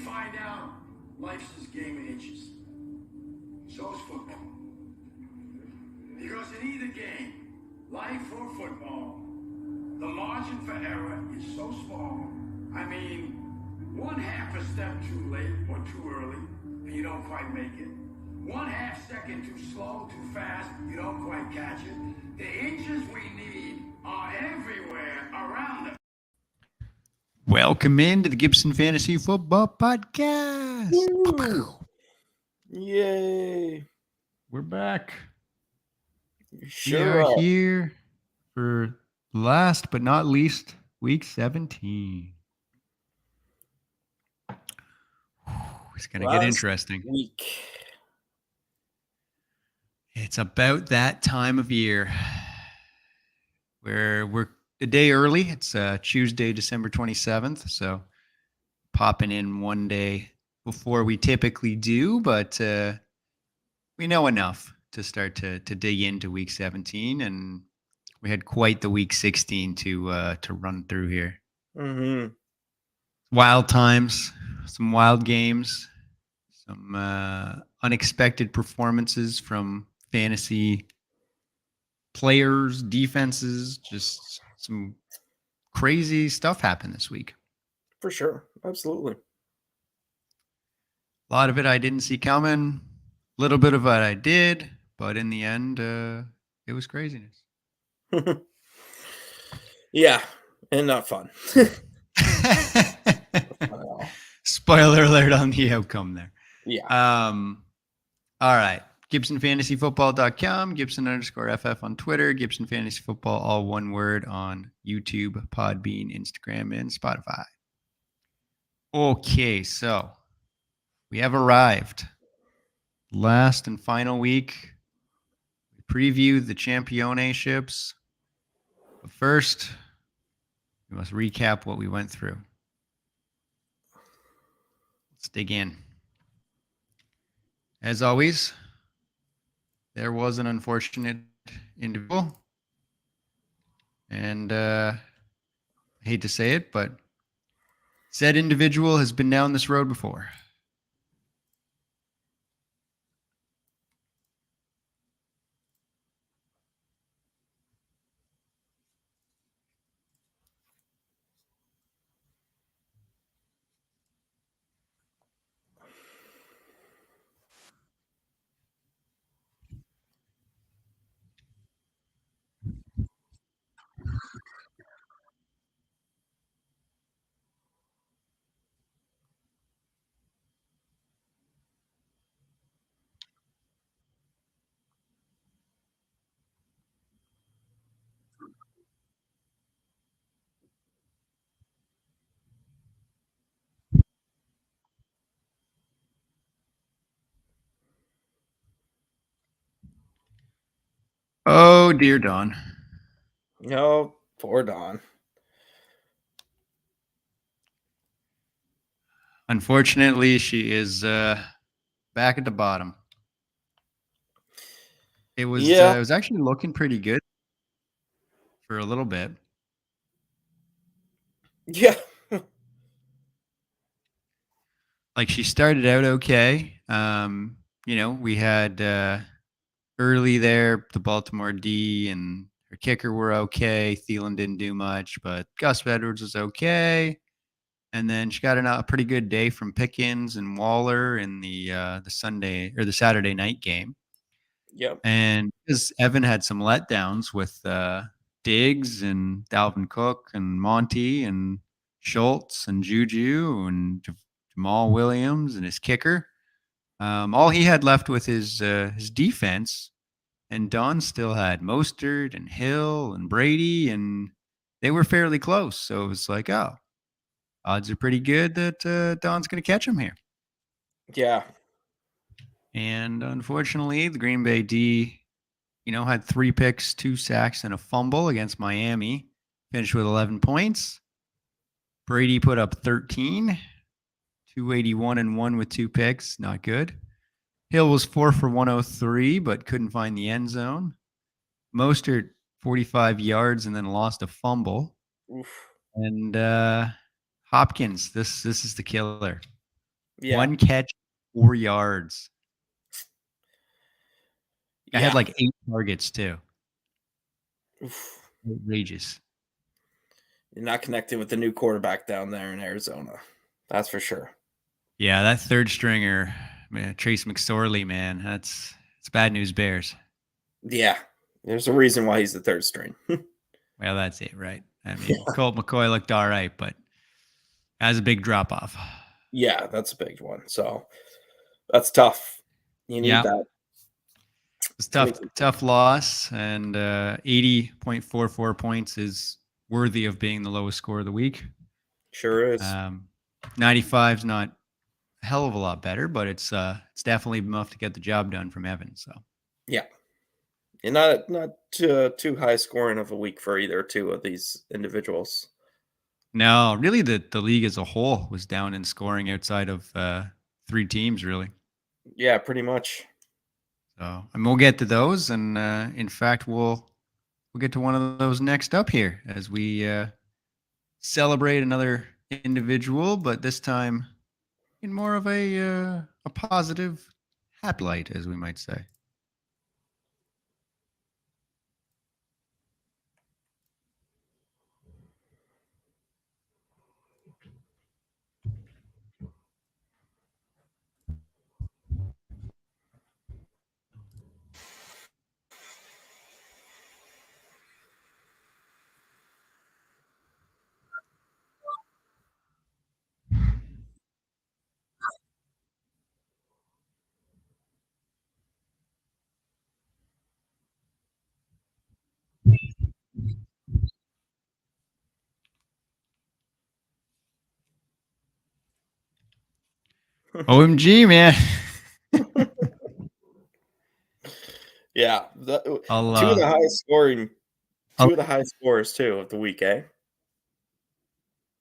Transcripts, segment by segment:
find out life's this game of inches. So is football. Because in either game, life or football, the margin for error is so small. I mean, one half a step too late or too early, and you don't quite make it. 1/2 second too slow, too fast, you don't quite catch it. The inches we need are everywhere around us. Welcome into the Gibson Fantasy Football Podcast. Woo. Yay. We're back. Sure we are here for last but not least, week 17. It's going to get interesting. Week. It's about that time of year where we're a day early. It's Tuesday, December 27th. So popping in one day before we typically do, but we know enough to start to dig into week 17, and we had quite the week 16 to run through here. Mm-hmm. Wild times, some wild games, some unexpected performances from fantasy players, defenses, just some crazy stuff happened this week. For sure. Absolutely. A lot of it I didn't see coming. A little bit of it I did, but in the end, it was craziness. Yeah, and not fun. Spoiler alert on the outcome there. Yeah. All right. GibsonFantasyFootball.com, Gibson_FF on Twitter, Gibson Fantasy Football, all one word on YouTube, Podbean, Instagram, and Spotify. Okay, so we have arrived. Last and final week. We preview the Championship. But first, we must recap what we went through. Let's dig in. As always, there was an unfortunate individual. And I hate to say it, but said individual has been down this road before. Oh, dear Dawn. Oh, poor Dawn. Unfortunately, she is back at the bottom. It was it was actually looking pretty good for a little bit. Yeah. Like she started out okay. We had early there the Baltimore D and her kicker were okay. Thielen didn't do much, but Gus Edwards was okay. And then she got a pretty good day from Pickens and Waller in the Sunday or the Saturday night game. Yep. And because Evan had some letdowns with Diggs and Dalvin Cook and Monty and Schultz and Juju and Jamal Williams and his kicker, all he had left with his defense. And Don still had Mostert and Hill and Brady, and they were fairly close. So it was like, oh, odds are pretty good that Don's going to catch him here. Yeah. And unfortunately, the Green Bay D, had 3 picks, 2 sacks, and a fumble against Miami. Finished with 11 points. Brady put up 13, 281 and 1 with 2 picks. Not good. Hill was 4 for 103, but couldn't find the end zone. Mostert, 45 yards and then lost a fumble. Oof. And Hopkins, this is the killer. Yeah. 1 catch, 4 yards. I had Yeah. like 8 targets too. Oof. Outrageous. You're not connected with the new quarterback down there in Arizona. That's for sure. Yeah, that third stringer, man, Trace McSorley, man, it's bad news Bears. Yeah. There's a reason why he's the third string. Well, that's it, right? I mean, Colt McCoy looked all right, but has a big drop off. Yeah, that's a big one. So that's tough. You need that. It's tough loss, and 80.44 points is worthy of being the lowest score of the week. Sure is. 95 is not a hell of a lot better, but it's definitely enough to get the job done from Evan. So yeah, and not too high scoring of a week for either two of these individuals. no, really, the league as a whole was down in scoring outside of 3 teams, really. Yeah, pretty much. So, and we'll get to those, and in fact, we'll get to one of those next up here as we celebrate another individual, but this time in more of a positive, happy light, as we might say. OMG, man. Yeah, two of the highest scoring, two of the highest scores too of the week, eh?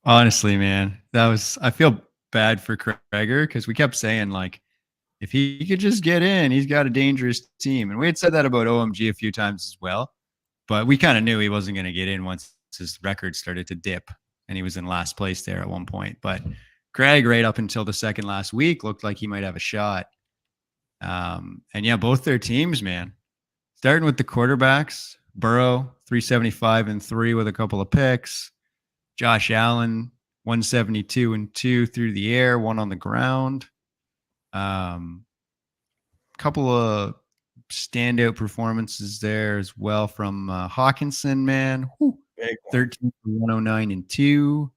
Honestly, man, I feel bad for Kreger because we kept saying, like, if he could just get in, he's got a dangerous team. And we had said that about OMG a few times as well, but we kind of knew he wasn't going to get in once his record started to dip and he was in last place there at one point. But Craig, right up until the second last week, looked like he might have a shot. And yeah, both their teams, man. Starting with the quarterbacks, Burrow, 375 and 3 with a couple of picks. Josh Allen, 172 and 2 through the air, 1 on the ground. Couple of standout performances there as well from Hawkinson, man. Whew. 13 for 109 and 2.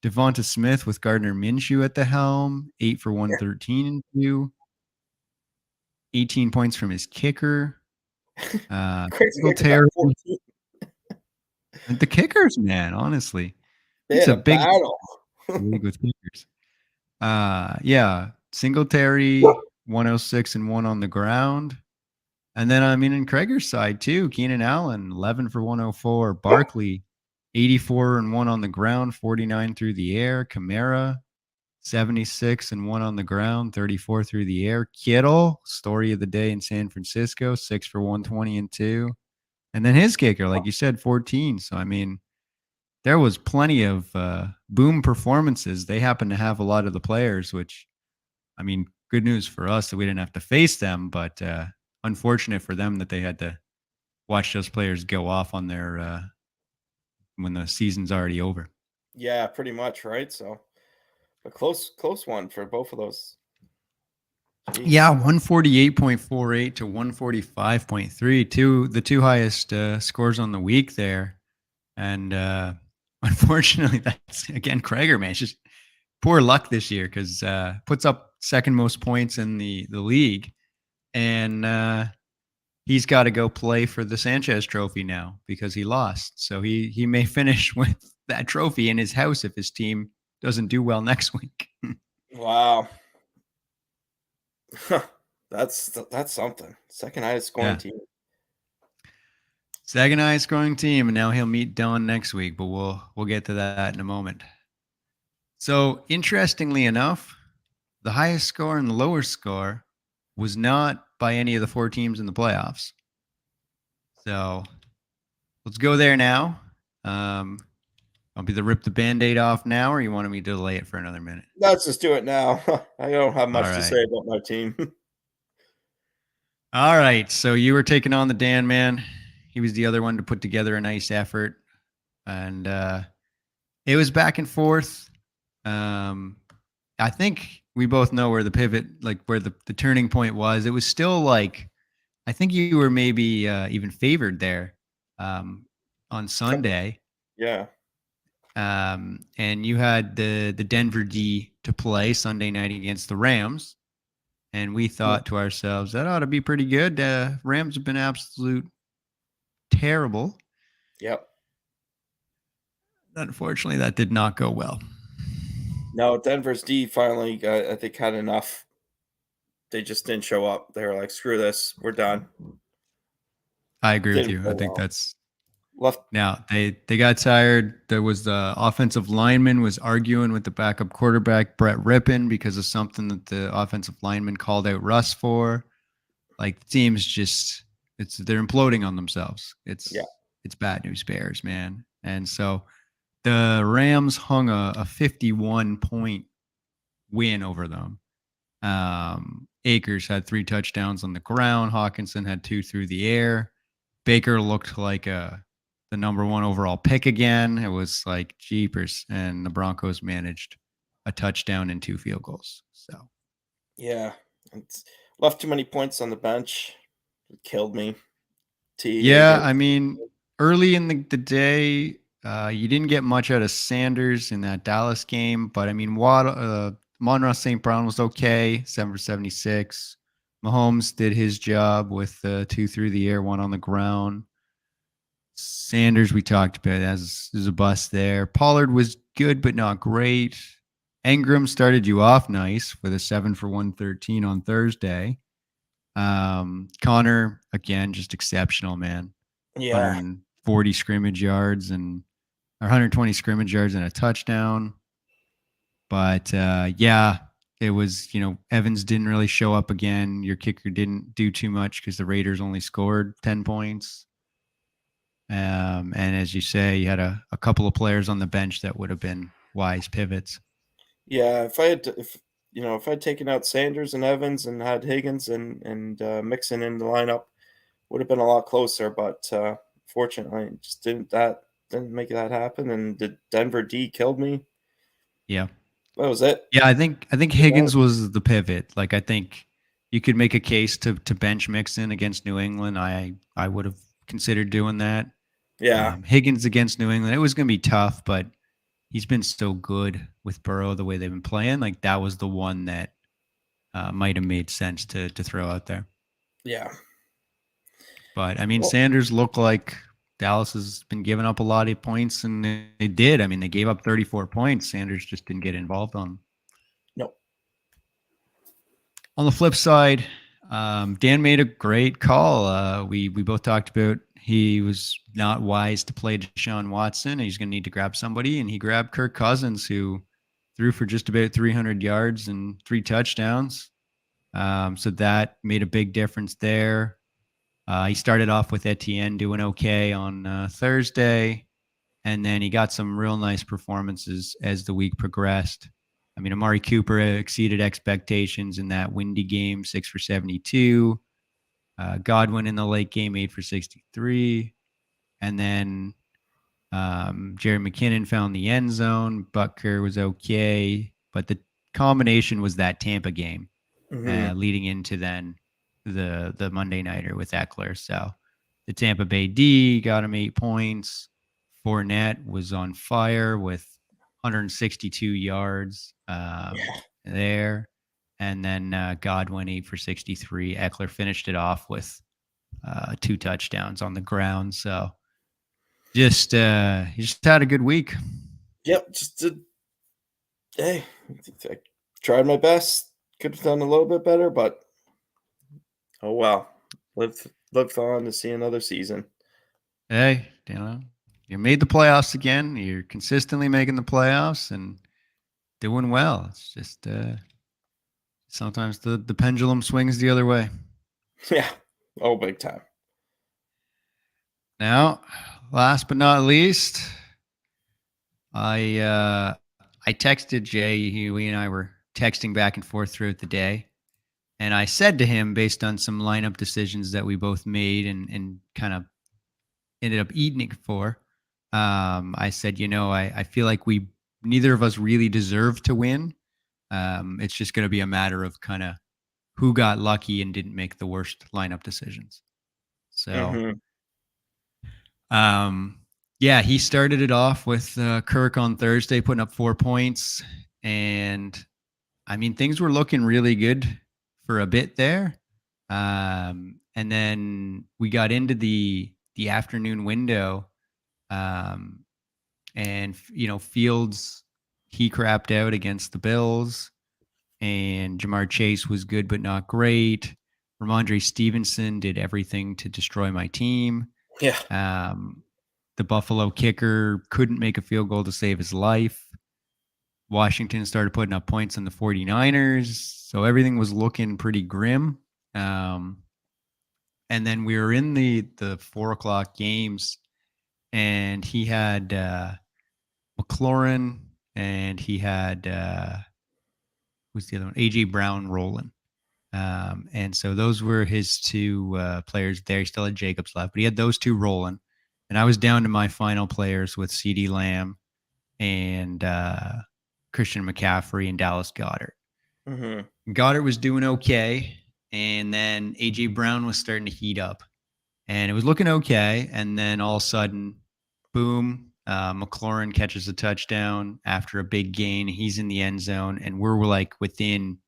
Devonta Smith with Gardner Minshew at the helm, 8 for 113 and 2. 18 points from his kicker. Crazy. The kickers, man, honestly. It's a big battle. League with kickers. Yeah, Singletary, 106 and 1 on the ground. And then, I mean, in Kreger's side, too, Keenan Allen, 11 for 104. Barkley, 84 and 1 on the ground, 49 through the air. Kamara, 76 and 1 on the ground, 34 through the air. Kittle, story of the day in San Francisco, 6 for 120 and 2. And then his kicker, like you said, 14. So, I mean, there was plenty of boom performances. They happen to have a lot of the players, which, I mean, good news for us that we didn't have to face them, but unfortunate for them that they had to watch those players go off on their when the season's already over. Yeah, pretty much, right? So a close one for both of those. Jeez. Yeah, 148.48 to 145.3, the two highest scores on the week there. And unfortunately, that's, again, Kreger, man, it's just poor luck this year because puts up second most points in the league. And he's got to go play for the Sanchez trophy now because he lost. So he may finish with that trophy in his house if his team doesn't do well next week. Wow. That's something. Second highest scoring team. Second highest scoring team, and now he'll meet Don next week, but we'll get to that in a moment. So interestingly enough, the highest score and the lowest score was not by any of the 4 teams in the playoffs. So let's go there now. I'll be the rip the Band-Aid off now, or you wanted me to delay it for another minute? Let's just do it now. I don't have much All to right. say about my team. All right. So you were taking on the Dan man. He was the other one to put together a nice effort. And it was back and forth. I think we both know where the pivot, like where the turning point was. It was still like, I think you were maybe even favored there on Sunday. Yeah. And you had the Denver D to play Sunday night against the Rams. And we thought to ourselves, that ought to be pretty good. Rams have been absolute terrible. Yep. Unfortunately, that did not go well. No, Denver's D finally, I think, had enough. They just didn't show up. They were like, screw this. We're done. I agree with you. I think that's left. Now, they got tired. There was the offensive lineman was arguing with the backup quarterback, Brett Rippon, because of something that the offensive lineman called out Russ for. Like, the team's just, they're imploding on themselves. It's bad news bears, man. And so the Rams hung a 51-point win over them. Akers had 3 touchdowns on the ground. Hawkinson had 2 through the air. Baker looked like the number 1 overall pick again. It was like jeepers. And the Broncos managed a touchdown and 2 field goals. So, yeah, it's left too many points on the bench. It killed me. Yeah, I mean, early in the day, you didn't get much out of Sanders in that Dallas game, but I mean, Monroe St. Brown was okay, 7 for 76. Mahomes did his job with 2 through the air, 1 on the ground. Sanders, we talked about, as a bust there. Pollard was good, but not great. Engram started you off nice with a 7 for 113 on Thursday. Connor, again, just exceptional, man. Yeah. 140 scrimmage yards and 120 scrimmage yards and a touchdown. But yeah, it was, Evans didn't really show up again. Your kicker didn't do too much because the Raiders only scored 10 points. And as you say, you had a couple of players on the bench that would have been wise pivots. Yeah, if I'd taken out Sanders and Evans and had Higgins and Mixon in the lineup, would have been a lot closer. But fortunately, just didn't make that happen. And the Denver D killed me. Yeah, that was it. Yeah, I think Higgins was the pivot. Like, I think you could make a case to bench Mixon against New England. I would have considered doing that. Yeah, Higgins against New England, it was going to be tough, but he's been so good with Burrow the way they've been playing. Like, that was the one that might have made sense to throw out there. Yeah. But, I mean, Sanders looked like Dallas has been giving up a lot of points, and they did. I mean, they gave up 34 points. Sanders just didn't get involved on them. No. On the flip side, Dan made a great call. We both talked about he was not wise to play Deshaun Watson. He's going to need to grab somebody, and he grabbed Kirk Cousins, who threw for just about 300 yards and 3 touchdowns. So that made a big difference there. He started off with Etienne doing okay on Thursday, and then he got some real nice performances as the week progressed. I mean, Amari Cooper exceeded expectations in that windy game, 6 for 72. Godwin in the late game, 8 for 63. And then Jerry McKinnon found the end zone. Butker was okay. But the combination was that Tampa game leading into then the Monday nighter with Eckler. So the Tampa Bay D got him 8 points. Fournette was on fire with 162 yards there. And then Godwin 8 for 63. Eckler finished it off with 2 touchdowns on the ground. So he just had a good week. Yep. I tried my best. Could have done a little bit better, but oh well. Lived on to see another season. Hey, you made the playoffs again. You're consistently making the playoffs and doing well. It's just sometimes the pendulum swings the other way. Yeah. Oh, big time. Now, last but not least, I texted Jay. We and I were texting back and forth throughout the day, and I said to him, based on some lineup decisions that we both made and kind of ended up eating it for, I said, I feel like neither of us really deserve to win. It's just going to be a matter of kind of who got lucky and didn't make the worst lineup decisions. So, yeah, he started it off with Kirk on Thursday, putting up 4 points. And I mean, things were looking really good for a bit there. And then we got into the afternoon window. And, Fields, he crapped out against the Bills. And Jamar Chase was good, but not great. Ramondre Stevenson did everything to destroy my team. Yeah. The Buffalo kicker couldn't make a field goal to save his life. Washington started putting up points on the 49ers. So everything was looking pretty grim. And then we were in the 4:00 games, and he had McLaurin, and he had who's the other one? AJ Brown rolling. And so those were his two players there. He still had Jacobs left, but he had those two rolling. And I was down to my final players with CeeDee Lamb and Christian McCaffrey and Dallas Goedert. Mm-hmm. Goddard was doing okay. And then AJ Brown was starting to heat up. And it was looking okay. And then all of a sudden, boom, McLaurin catches a touchdown after a big gain. He's in the end zone. And we're like within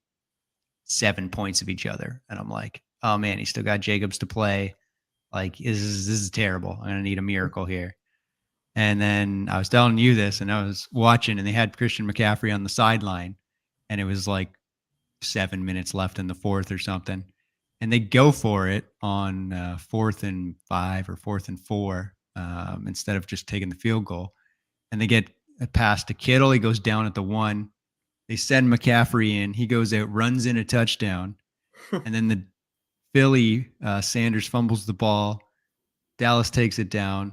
7 points of each other. And I'm like, oh man, he still got Jacobs to play. Like, this is terrible. I'm going to need a miracle here. And then I was telling you this, and I was watching, and they had Christian McCaffrey on the sideline, and it was like 7 minutes left in the fourth or something. And they go for it on 4th and 5 or 4th and 4 instead of just taking the field goal. And they get a pass to Kittle. He goes down at the 1. They send McCaffrey in. He goes out, runs in a touchdown. And then the Philly, Sanders fumbles the ball. Dallas takes it down.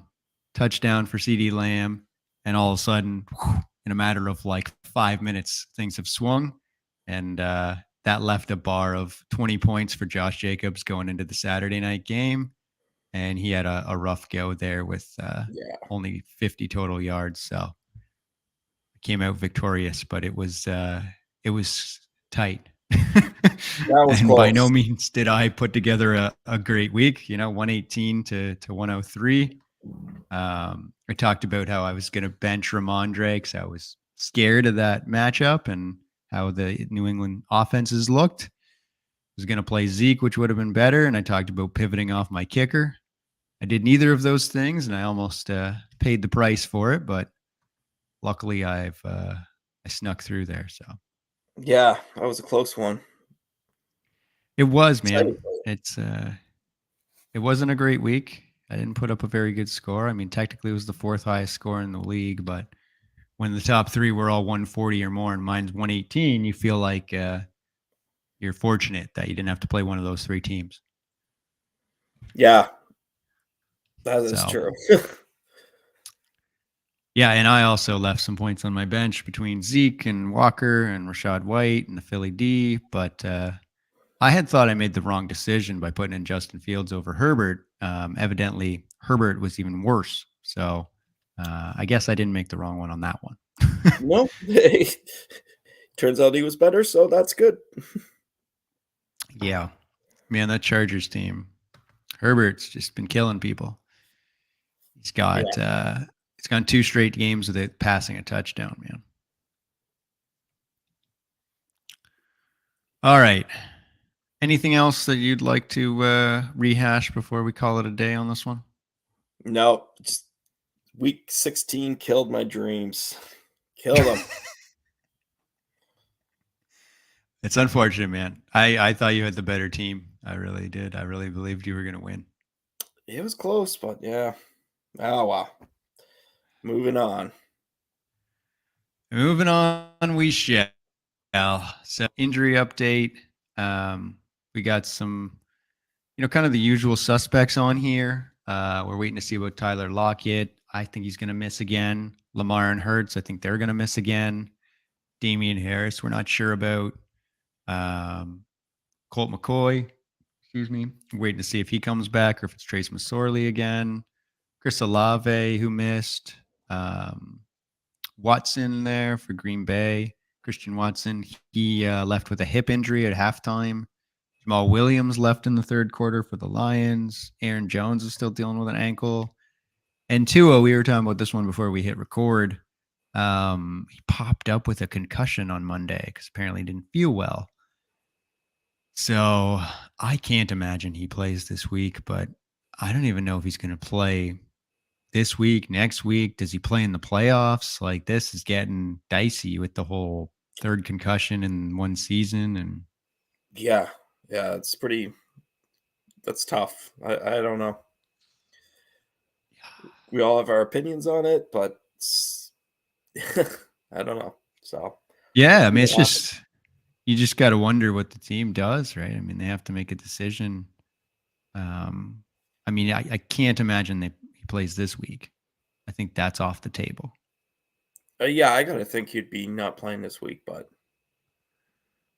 Touchdown for CeeDee Lamb. And all of a sudden, in a matter of like 5 minutes, things have swung. And that left a bar of 20 points for Josh Jacobs going into the Saturday night game. And he had a rough go there with only 50 total yards. So came out victorious, but it was tight. That was and close. By no means did I put together a great week, 118 to 103. I talked about how I was going to bench Ramondre because I was scared of that matchup and how the New England offenses looked. I was going to play Zeke, which would have been better. And I talked about pivoting off my kicker. I did neither of those things, and I almost paid the price for it, but luckily I snuck through there. So yeah, that was a close one. It was, man. It wasn't a great week. I didn't put up a very good score. I mean, technically it was the 4th highest score in the league, but when the top 3 were all 140 or more and mine's 118, you feel like you're fortunate that you didn't have to play one of those 3 teams. Yeah, that is true. Yeah, and I also left some points on my bench between Zeke and Walker and Rashad White and the Philly D, but I had thought I made the wrong decision by putting in Justin Fields over Herbert. Evidently, Herbert was even worse. So I guess I didn't make the wrong one on that one. No, turns out he was better, so that's good. Yeah, man, that Chargers team, Herbert's just been killing people. He's got he's gone 2 straight games with it passing a touchdown, man. All right. Anything else that you'd like to rehash before we call it a day on this one? No, just week 16 killed my dreams. Killed them. It's unfortunate, man. I thought you had the better team. I really did. I really believed you were going to win. It was close, but yeah. Oh, wow. Moving on. Moving on, we shall. So injury update. We got some, kind of the usual suspects on here. We're waiting to see about Tyler Lockett. I think he's going to miss again. Lamar and Hurts, I think they're going to miss again. Damian Harris, we're not sure about. Colt McCoy, excuse me. Waiting to see if he comes back or if it's Trace McSorley again. Chris Olave, who missed. Watson there for Green Bay. Christian Watson, he left with a hip injury at halftime. Jamal Williams left in the third quarter for the Lions. Aaron Jones is still dealing with an ankle. And Tua, we were talking about this one before we hit record. He popped up with a concussion on Monday because apparently he didn't feel well. So I can't imagine he plays this week, but I don't even know if he's going to play this week, next week. Does he play in the playoffs? Like, this is getting dicey with the whole third concussion in one season. And Yeah, it's pretty. That's tough. I don't know. We all have our opinions on it, but I don't know. So yeah, I mean, it's just, you just got to wonder what the team does, right? I mean, they have to make a decision. I mean, I can't imagine he plays this week. I think that's off the table. Yeah, I gotta think he'd be not playing this week, but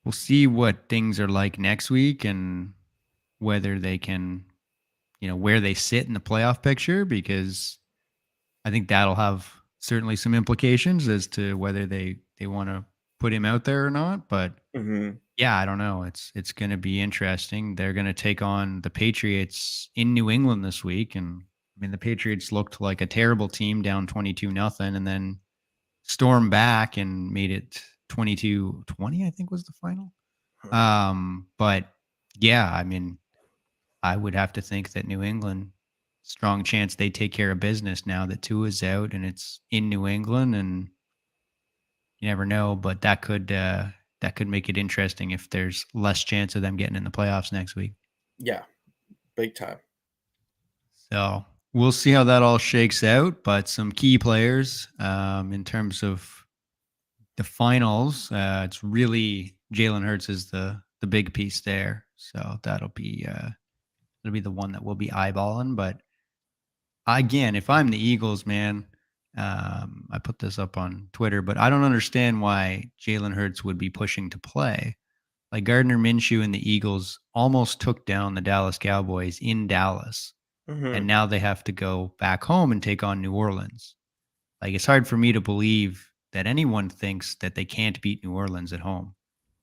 we'll see what things are like next week and whether they can, where they sit in the playoff picture, because I think that'll have certainly some implications as to whether they want to put him out there or not. But yeah, I don't know. It's going to be interesting. They're going to take on the Patriots in New England this week. And I mean, the Patriots looked like a terrible team down 22-0 and then stormed back and made it 22-20, I think was the final. But yeah, I mean, I would have to think that New England, strong chance they take care of business now that Tua is out and it's in New England, and you never know, but that could make it interesting if there's less chance of them getting in the playoffs next week. Yeah, big time. So we'll see how that all shakes out, but some key players in terms of the finals, it's really Jalen Hurts is the big piece there. So that'll be the one that we'll be eyeballing. But again, if I'm the Eagles, man, I put this up on Twitter, but I don't understand why Jalen Hurts would be pushing to play. Like, Gardner Minshew and the Eagles almost took down the Dallas Cowboys in Dallas, and now they have to go back home and take on New Orleans. Like, it's hard for me to believe that anyone thinks that they can't beat New Orleans at home.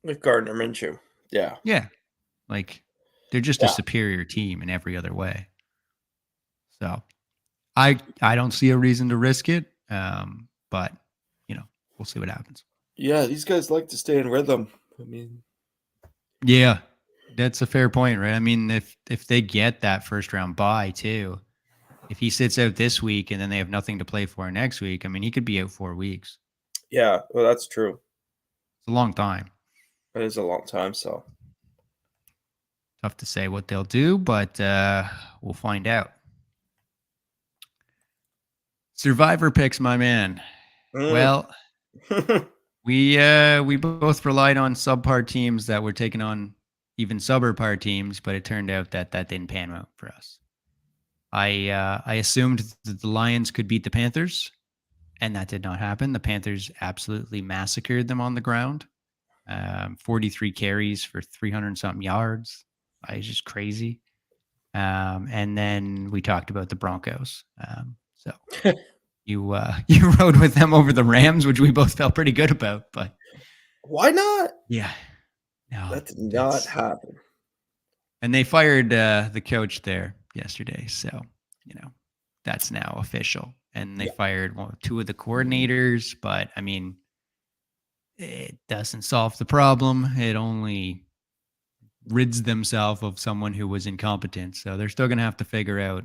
With Gardner Minshew. Yeah. Yeah. Like, they're just a superior team in every other way. So I don't see a reason to risk it. But we'll see what happens. Yeah, these guys like to stay in rhythm. I mean, yeah, that's a fair point, right? I mean, if they get that first round bye too, if he sits out this week and then they have nothing to play for next week, I mean, he could be out 4 weeks. Yeah, well, that's true. It's a long time. It is a long time, so tough to say what they'll do, but we'll find out. Survivor picks, my man. Well, we both relied on subpar teams that were taking on even subpar teams, but it turned out that didn't pan out for us. I assumed that the Lions could beat the Panthers, and that did not happen. The Panthers absolutely massacred them on the ground. 43 carries for 300-something yards. It's just crazy. And then we talked about the Broncos. So you rode with them over the Rams, which we both felt pretty good about. But why not? Yeah, no, that did not happen. And they fired the coach there yesterday, so that's now official. And they fired 2 of the coordinators, but I mean, it doesn't solve the problem. It only rids themselves of someone who was incompetent. So they're still going to have to figure out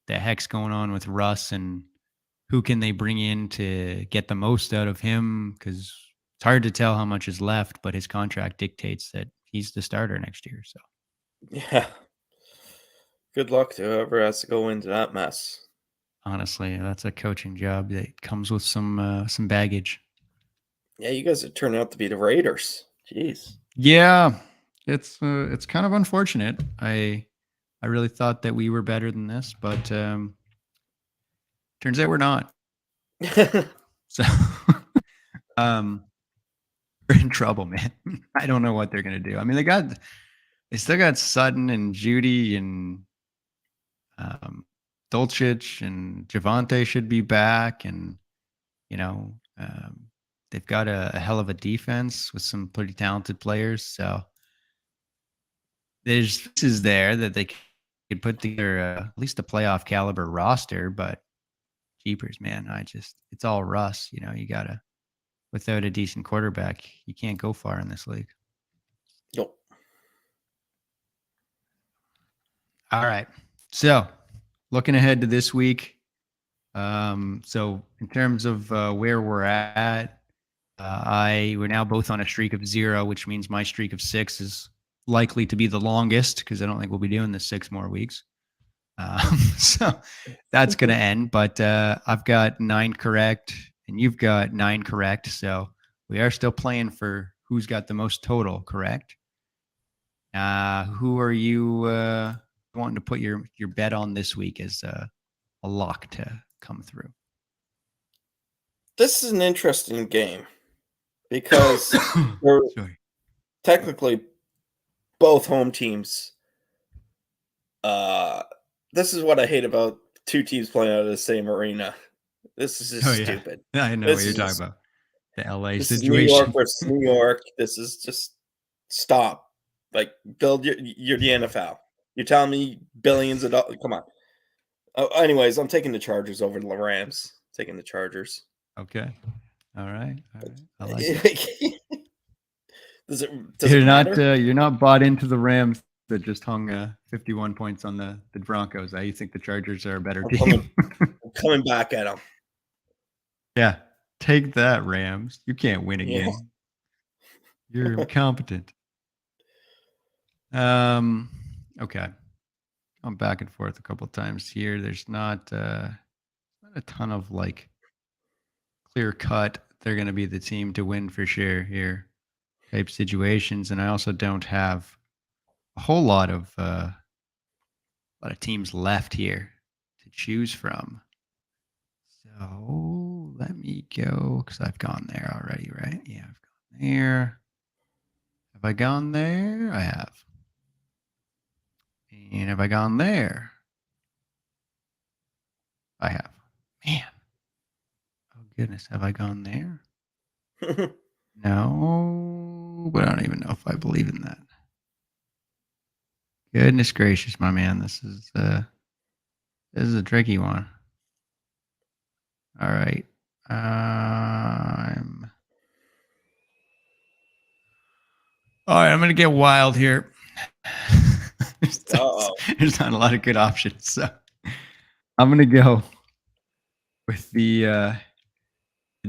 the heck's going on with Russ and who can they bring in to get the most out of him, because it's hard to tell how much is left, but his contract dictates that he's the starter next year. So yeah, good luck to whoever has to go into that mess. Honestly, that's a coaching job that comes with some baggage. Yeah, you guys are turning out to be the Raiders. Jeez. Yeah, it's kind of unfortunate. I really thought that we were better than this, but turned Turns out we're not. So we're in trouble, man. I don't know what they're gonna do. I mean, they still got Sutton and Judy and Dolchich and Javante should be back, and they've got a hell of a defense with some pretty talented players. So there's pieces there that they could put together at least a playoff caliber roster, but jeepers, man, it's all Russ. You gotta, without a decent quarterback, you can't go far in this league. Nope. All right. So looking ahead to this week. So in terms of where we're at, we're now both on a streak of 0, which means my streak of 6 is likely to be the longest because I don't think we'll be doing this 6 more weeks. So that's going to end. But I've got 9 correct, and you've got 9 correct. So we are still playing for who's got the most total correct. Who are you wanting to put your bet on this week as a lock to come through? This is an interesting game because we're technically both home teams. This is what I hate about 2 teams playing out of the same arena. This is just stupid. I know what you're talking about. The LA this situation. Is New York versus New York. This is just stop. Like, build you're the NFL. You're telling me billions of dollars. Come on. Anyways, I'm taking the Chargers over the Rams. Taking the Chargers. Okay. All right. I like it. Does it matter? You're not bought into the Rams that just hung 51 points on the Broncos. You think the Chargers are a better team. I'm coming back at them. Yeah. Take that, Rams. You can't win again. Yeah. You're incompetent. Okay. I'm back and forth a couple times here. There's not a ton of like clear cut. They're going to be the team to win for sure here type situations. And I also don't have a whole lot of teams left here to choose from. So let me go because I've gone there already, right? Yeah, I've gone there. Have I gone there? I have. And have I gone there? I have. Man. Oh, goodness. Have I gone there? No. But I don't even know if I believe in that. Goodness gracious, my man. This is a tricky one. All right. All right, I'm going to get wild here. There's not a lot of good options. So I'm going to go with the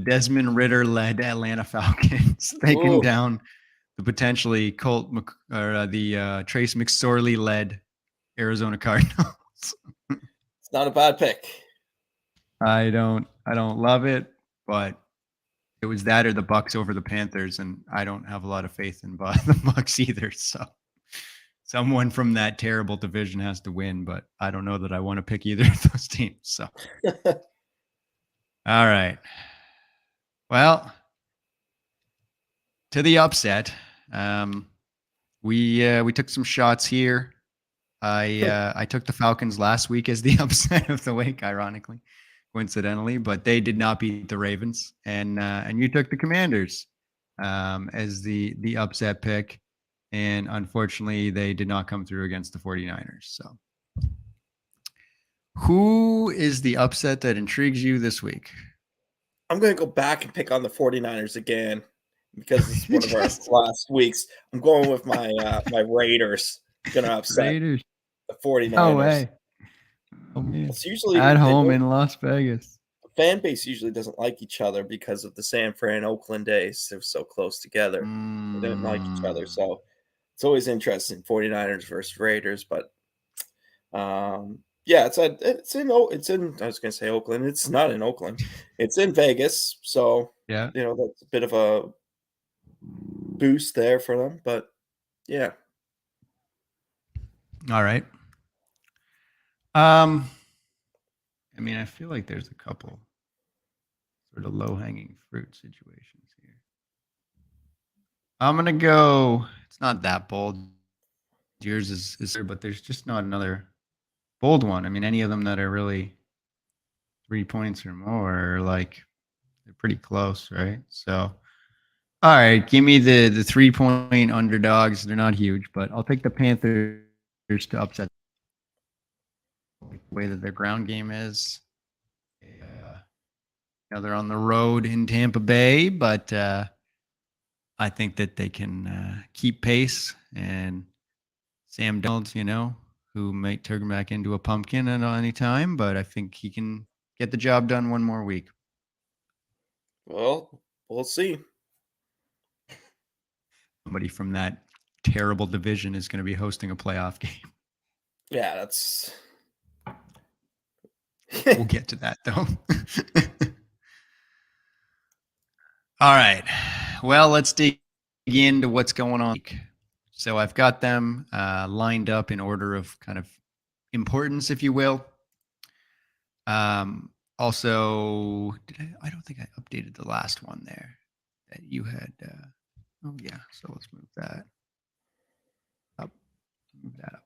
Desmond Ritter-led Atlanta Falcons taking down the potentially the Trace McSorley-led Arizona Cardinals. It's not a bad pick. I don't love it, but it was that or the Bucks over the Panthers, and I don't have a lot of faith in the Bucks either. So someone from that terrible division has to win, but I don't know that I want to pick either of those teams. So, all right. Well, to the upset, we took some shots here. I took the Falcons last week as the upset of the week, ironically, coincidentally, but they did not beat the Ravens, and you took the Commanders as the upset pick, and unfortunately, they did not come through against the 49ers. So, who is the upset that intrigues you this week? I'm going to go back and pick on the 49ers again because it's one of our last weeks. I'm going with my my Raiders. Going to upset the 49ers. No way. Oh, man. It's usually at home in Las Vegas. The fan base usually doesn't like each other because of the San Fran Oakland days. They're so close together. They didn't like each other. So it's always interesting, 49ers versus Raiders. But yeah, it's in I was going to say Oakland. It's not in Oakland. It's in Vegas. So yeah, that's a bit of a boost there for them. But yeah. All right. I mean, I feel like there's a couple sort of low-hanging fruit situations here. I'm gonna go. It's not that bold. Yours is there, but there's just not another bold one. I mean, any of them that are really 3 points or more are like they're pretty close, right? So, all right, give me the 3-point underdogs. They're not huge, but I'll take the Panthers to upset the way that their ground game is. They're on the road in Tampa Bay, but I think that they can keep pace. And Sam Darnold, who might turn back into a pumpkin at any time, but I think he can get the job done one more week. Well, we'll see. Somebody from that terrible division is going to be hosting a playoff game. Yeah, that's. We'll get to that though. All right. Well, let's dig into what's going on. So I've got them lined up in order of kind of importance, if you will. Also, I don't think I updated the last one there that you had. Oh yeah. So let's move that up. Move that up.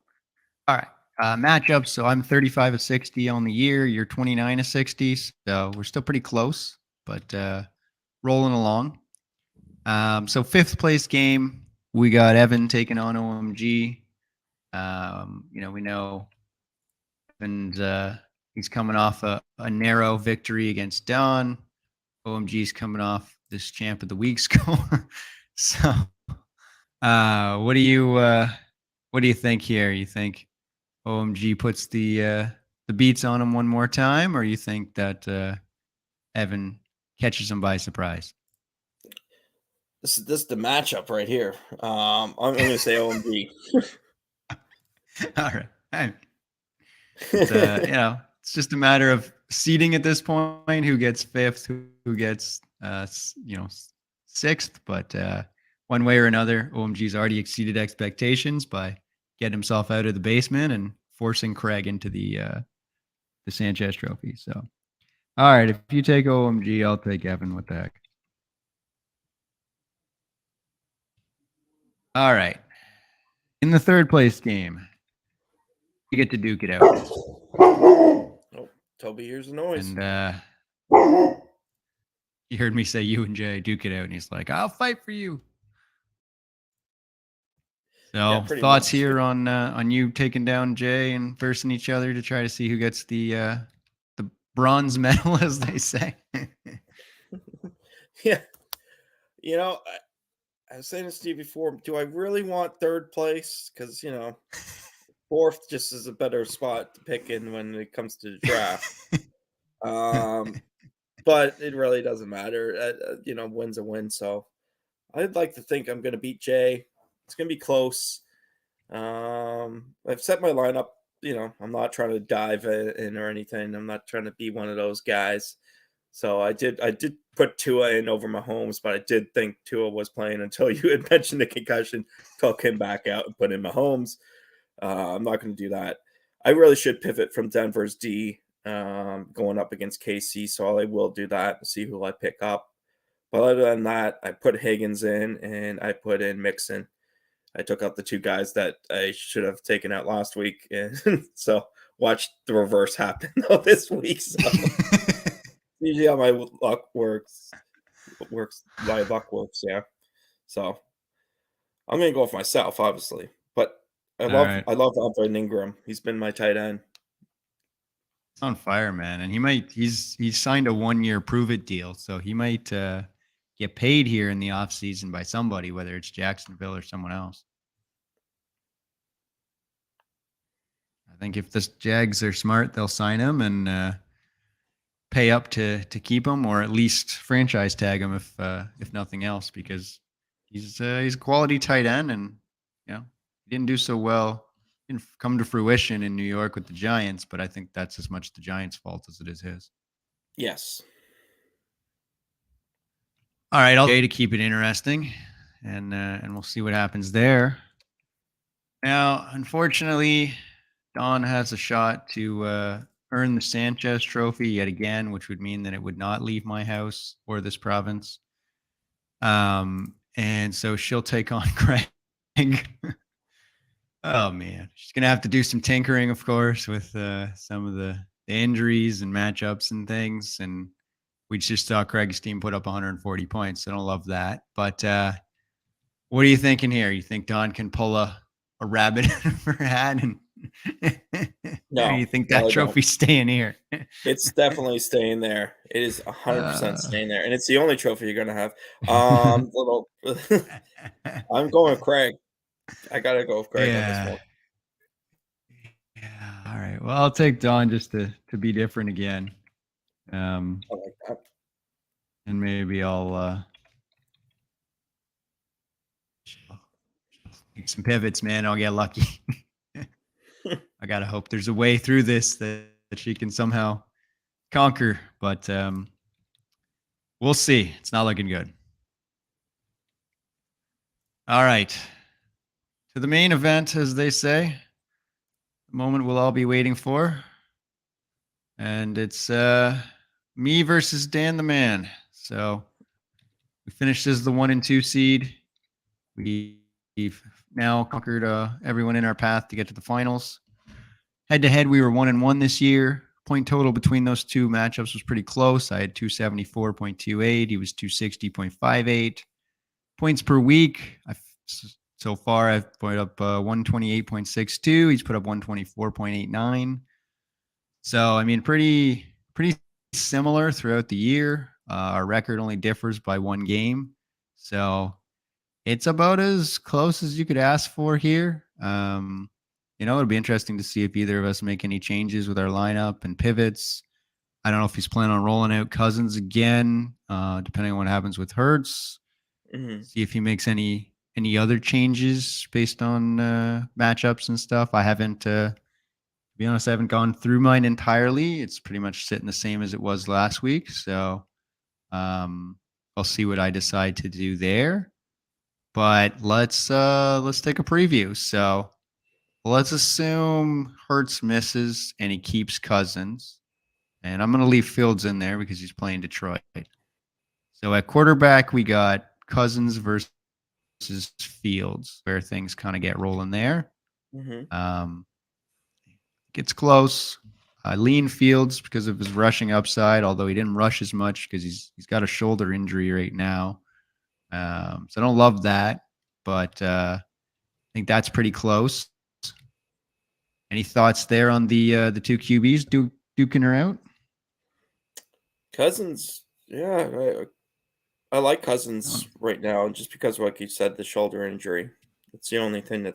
All right. Matchups. So I'm 35 of 60 on the year. You're 29 of 60. So we're still pretty close, but rolling along. So fifth place game, we got Evan taking on OMG. We know Evan's he's coming off a narrow victory against Don. OMG's coming off this champ of the week score. So what do you think here? You think OMG puts the beats on him one more time, or you think that Evan catches him by surprise? This is the matchup right here. I'm going to say OMG. All right. It's, it's just a matter of seeding at this point. Who gets fifth? Who gets sixth? But one way or another, OMG's already exceeded expectations by getting himself out of the basement and forcing Craig into the Sanchez Trophy. So, all right, if you take OMG, I'll take Evan. What the heck? All right. In the third place game, you get to duke it out. Oh, Toby hears the noise. And he heard me say you and Jay duke it out, and he's like, I'll fight for you. So Yeah, thoughts much. here on you taking down Jay and versing each other to try to see who gets the bronze medal, as they say. Yeah. I was saying this to you before. Do I really want third place? Because, fourth just is a better spot to pick in when it comes to the draft. But it really doesn't matter. Win's a win. So I'd like to think I'm going to beat Jay. It's going to be close. I've set my lineup. I'm not trying to dive in or anything. I'm not trying to be one of those guys. So I did put Tua in over Mahomes, but I did think Tua was playing until you had mentioned the concussion, took him back out and put in Mahomes. I'm not going to do that. I really should pivot from Denver's D going up against KC, so I will do that and see who I pick up. But other than that, I put Higgins in and I put in Mixon. I took out the two guys that I should have taken out last week, and so watch the reverse happen this week. So. Usually how my luck works. My luck works, yeah. So I'm gonna go with myself, obviously. But I love Evan Ingram. He's been my tight end. It's on fire, man. And he's signed a 1-year prove it deal. So he might get paid here in the offseason by somebody, whether it's Jacksonville or someone else. I think if the Jags are smart, they'll sign him and pay up to keep him, or at least franchise tag him if nothing else, because he's a quality tight end, and he didn't do so well, didn't come to fruition in New York with the Giants, but I think that's as much the Giants' fault as it is his. Yes. All right, I'll to keep it interesting, and we'll see what happens there. Now, unfortunately, Don has a shot to earn the Sanchez Trophy yet again, which would mean that it would not leave my house or this province. And so she'll take on Craig. Oh man, she's gonna have to do some tinkering, of course, with some of the injuries and matchups and things. And we just saw Craig's team put up 140 points. I don't love that, but what are you thinking here? You think Don can pull a rabbit out of her hat, and No, or you think no, that I don't. trophy's staying here? It's definitely staying there. It is 100% staying there, and it's the only trophy you're gonna have. Little, I'm going with Craig. I gotta go with Craig on this one. Yeah. All right. Well, I'll take Don just to be different again. I like that. And maybe I'll make some pivots, man. I'll get lucky. I gotta hope there's a way through this that she can somehow conquer, but we'll see. It's not looking good. All right. To the main event, as they say. The moment we'll all be waiting for. And it's me versus Dan the Man. So we finished as the 1 and 2 seed. We've now conquered everyone in our path to get to the finals. Head to head, we were 1 and 1 this year. Point total between those two matchups was pretty close. I had 274.28. He was 260.58. Points per week. So far, I've put up 128.62. He's put up 124.89. So, I mean, pretty similar throughout the year. Our record only differs by 1 game. So it's about as close as you could ask for here. It'll be interesting to see if either of us make any changes with our lineup and pivots. I don't know if he's planning on rolling out Cousins again, depending on what happens with Hurts. Mm-hmm. See if he makes any other changes based on matchups and stuff. I haven't, to be honest, I haven't gone through mine entirely. It's pretty much sitting the same as it was last week. So I'll see what I decide to do there. But let's take a preview. So let's assume Hurts misses and he keeps Cousins. And I'm going to leave Fields in there because he's playing Detroit. So at quarterback, we got Cousins versus Fields, where things kind of get rolling there. Mm-hmm. Gets close. I lean Fields because of his rushing upside, although he didn't rush as much because he's got a shoulder injury right now. So I don't love that, but I think that's pretty close. Any thoughts there on the 2 QBs duking her out? Cousins, yeah, I like Cousins right now, just because, like you said, the shoulder injury. It's the only thing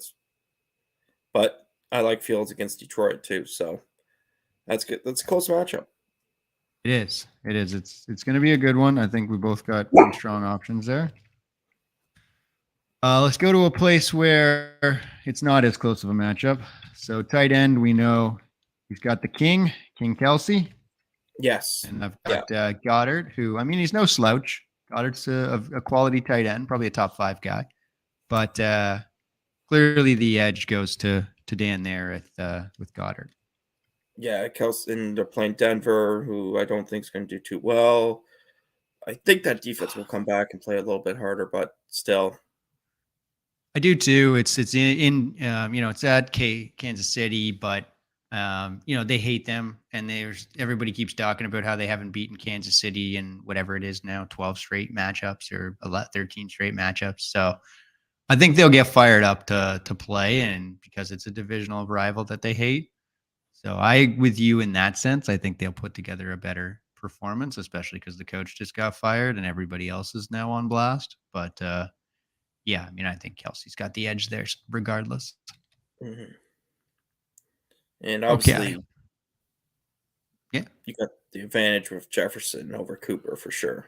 but I like Fields against Detroit too, so that's good. That's a close matchup. It is. It's going to be a good one. I think we both got some strong options there. Let's go to a place where it's not as close of a matchup. So tight end, we know he's got the King Kelsey. Yes. And I've got Goddard, who, I mean, he's no slouch. Goddard's a quality tight end, probably a top 5 guy. But clearly the edge goes to Dan there with Goddard. Yeah, Kelsey, and they're playing Denver, who I don't think is going to do too well. I think that defense will come back and play a little bit harder, but still. I do too. It's in it's at Kansas City, but they hate them, and everybody keeps talking about how they haven't beaten Kansas City in whatever it is now, 12 straight matchups or 13 straight matchups. So I think they'll get fired up to play, and because it's a divisional rival that they hate. So I, with you in that sense, I think they'll put together a better performance, especially because the coach just got fired and everybody else is now on blast. But yeah, I mean, I think Kelsey's got the edge there regardless. Mm-hmm. And obviously, yeah, you got the advantage with Jefferson over Cooper for sure.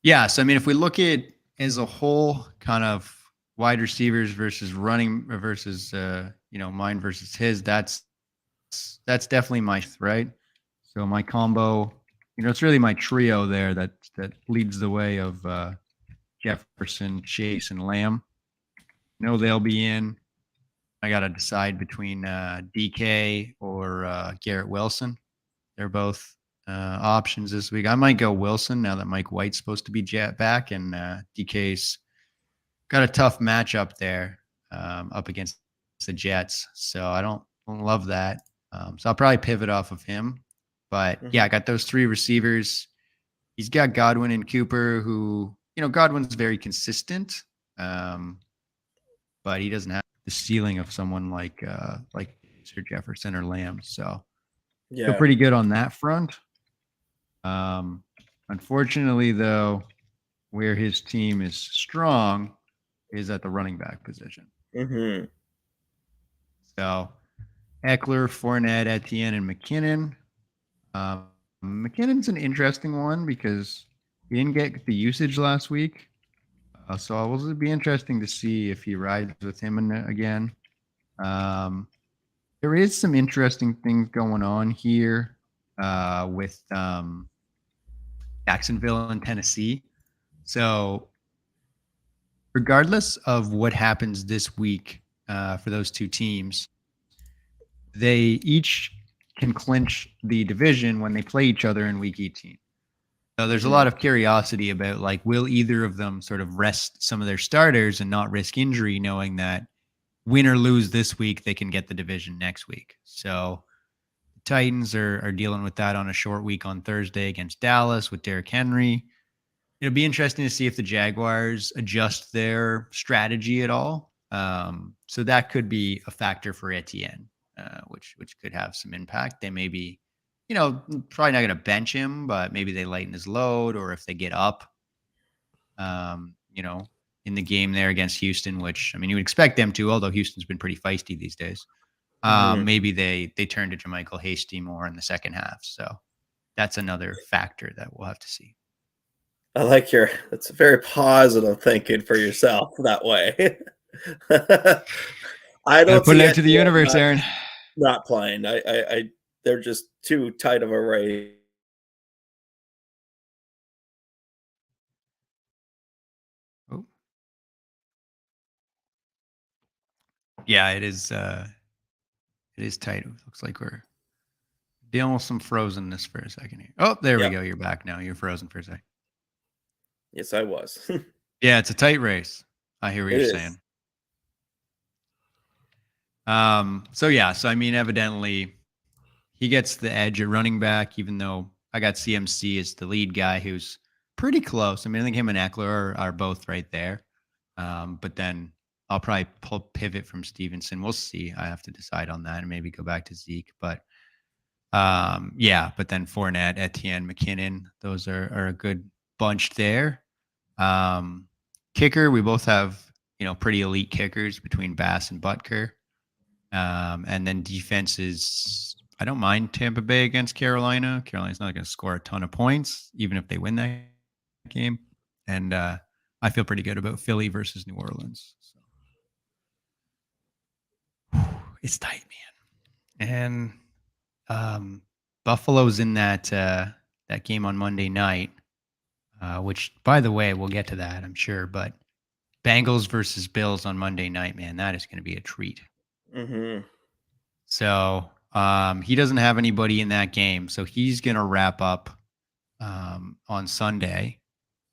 Yeah, so I mean, if we look at as a whole, kind of wide receivers versus running versus mine versus his, that's definitely my right. So my combo, it's really my trio there that leads the way of Jefferson, Chase, and Lamb. They'll be in. I got to decide between DK or Garrett Wilson. They're both options this week. I might go Wilson now that Mike White's supposed to be back, and DK's got a tough matchup there up against the Jets. So I don't love that. So I'll probably pivot off of him. But yeah, I got those three receivers. He's got Godwin and Cooper, who, Godwin's very consistent, but he doesn't have the ceiling of someone like Sir Jefferson or Lamb. So feel pretty good on that front. Unfortunately, though, where his team is strong is at the running back position. Mm-hmm. So Eckler, Fournette, Etienne, and McKinnon. McKinnon's an interesting one because he didn't get the usage last week. So it will be interesting to see if he rides with him again. There is some interesting things going on here with Jacksonville and Tennessee. So regardless of what happens this week for those two teams, they each can clinch the division when they play each other in week 18. So there's a lot of curiosity about, like, will either of them sort of rest some of their starters and not risk injury, knowing that win or lose this week, they can get the division next week. So the Titans are dealing with that on a short week on Thursday against Dallas with Derrick Henry. It'll be interesting to see if the Jaguars adjust their strategy at all. So that could be a factor for Etienne, which could have some impact. They may be, probably not going to bench him, but maybe they lighten his load, or if they get up, in the game there against Houston, which, I mean, you would expect them to, although Houston's been pretty feisty these days. Maybe they turn to JaMychal Hasty more in the second half. So that's another factor that we'll have to see. I like that's very positive thinking for yourself that way. I don't put it out to the universe, Aaron. Not playing. They're just too tight of a race. Oh. Yeah, it is. It is tight. It looks like we're dealing with some frozenness for a second here. Oh, there we go. You're back now. You're frozen for a second. Yes, I was. Yeah, it's a tight race. I hear what you're saying. So I mean, evidently he gets the edge at running back, even though I got CMC as the lead guy who's pretty close. I mean, I think him and Eckler are both right there. But then I'll probably pivot from Stevenson. We'll see. I have to decide on that and maybe go back to Zeke. But but then Fournette, Etienne, McKinnon, those are a good bunch there. Kicker, we both have, pretty elite kickers between Bass and Butker. And then defenses, I don't mind Tampa Bay against Carolina. Carolina's not going to score a ton of points, even if they win that game. And I feel pretty good about Philly versus New Orleans. So it's tight, man. And Buffalo's in that game on Monday night, which, by the way, we'll get to that, I'm sure. But Bengals versus Bills on Monday night, man, that is going to be a treat. Mm-hmm. So he doesn't have anybody in that game. So he's going to wrap up on Sunday.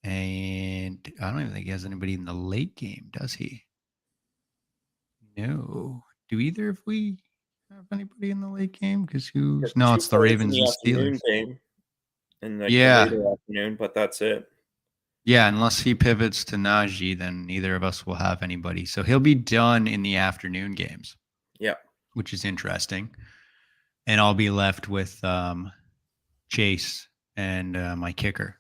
And I don't even think he has anybody in the late game, does he? No. Do either of we have anybody in the late game? Because no, it's the Ravens and Steelers. Game in the later afternoon, but that's it. Yeah, unless he pivots to Najee, then neither of us will have anybody. So he'll be done in the afternoon games. Yeah. Which is interesting. And I'll be left with Chase and my kicker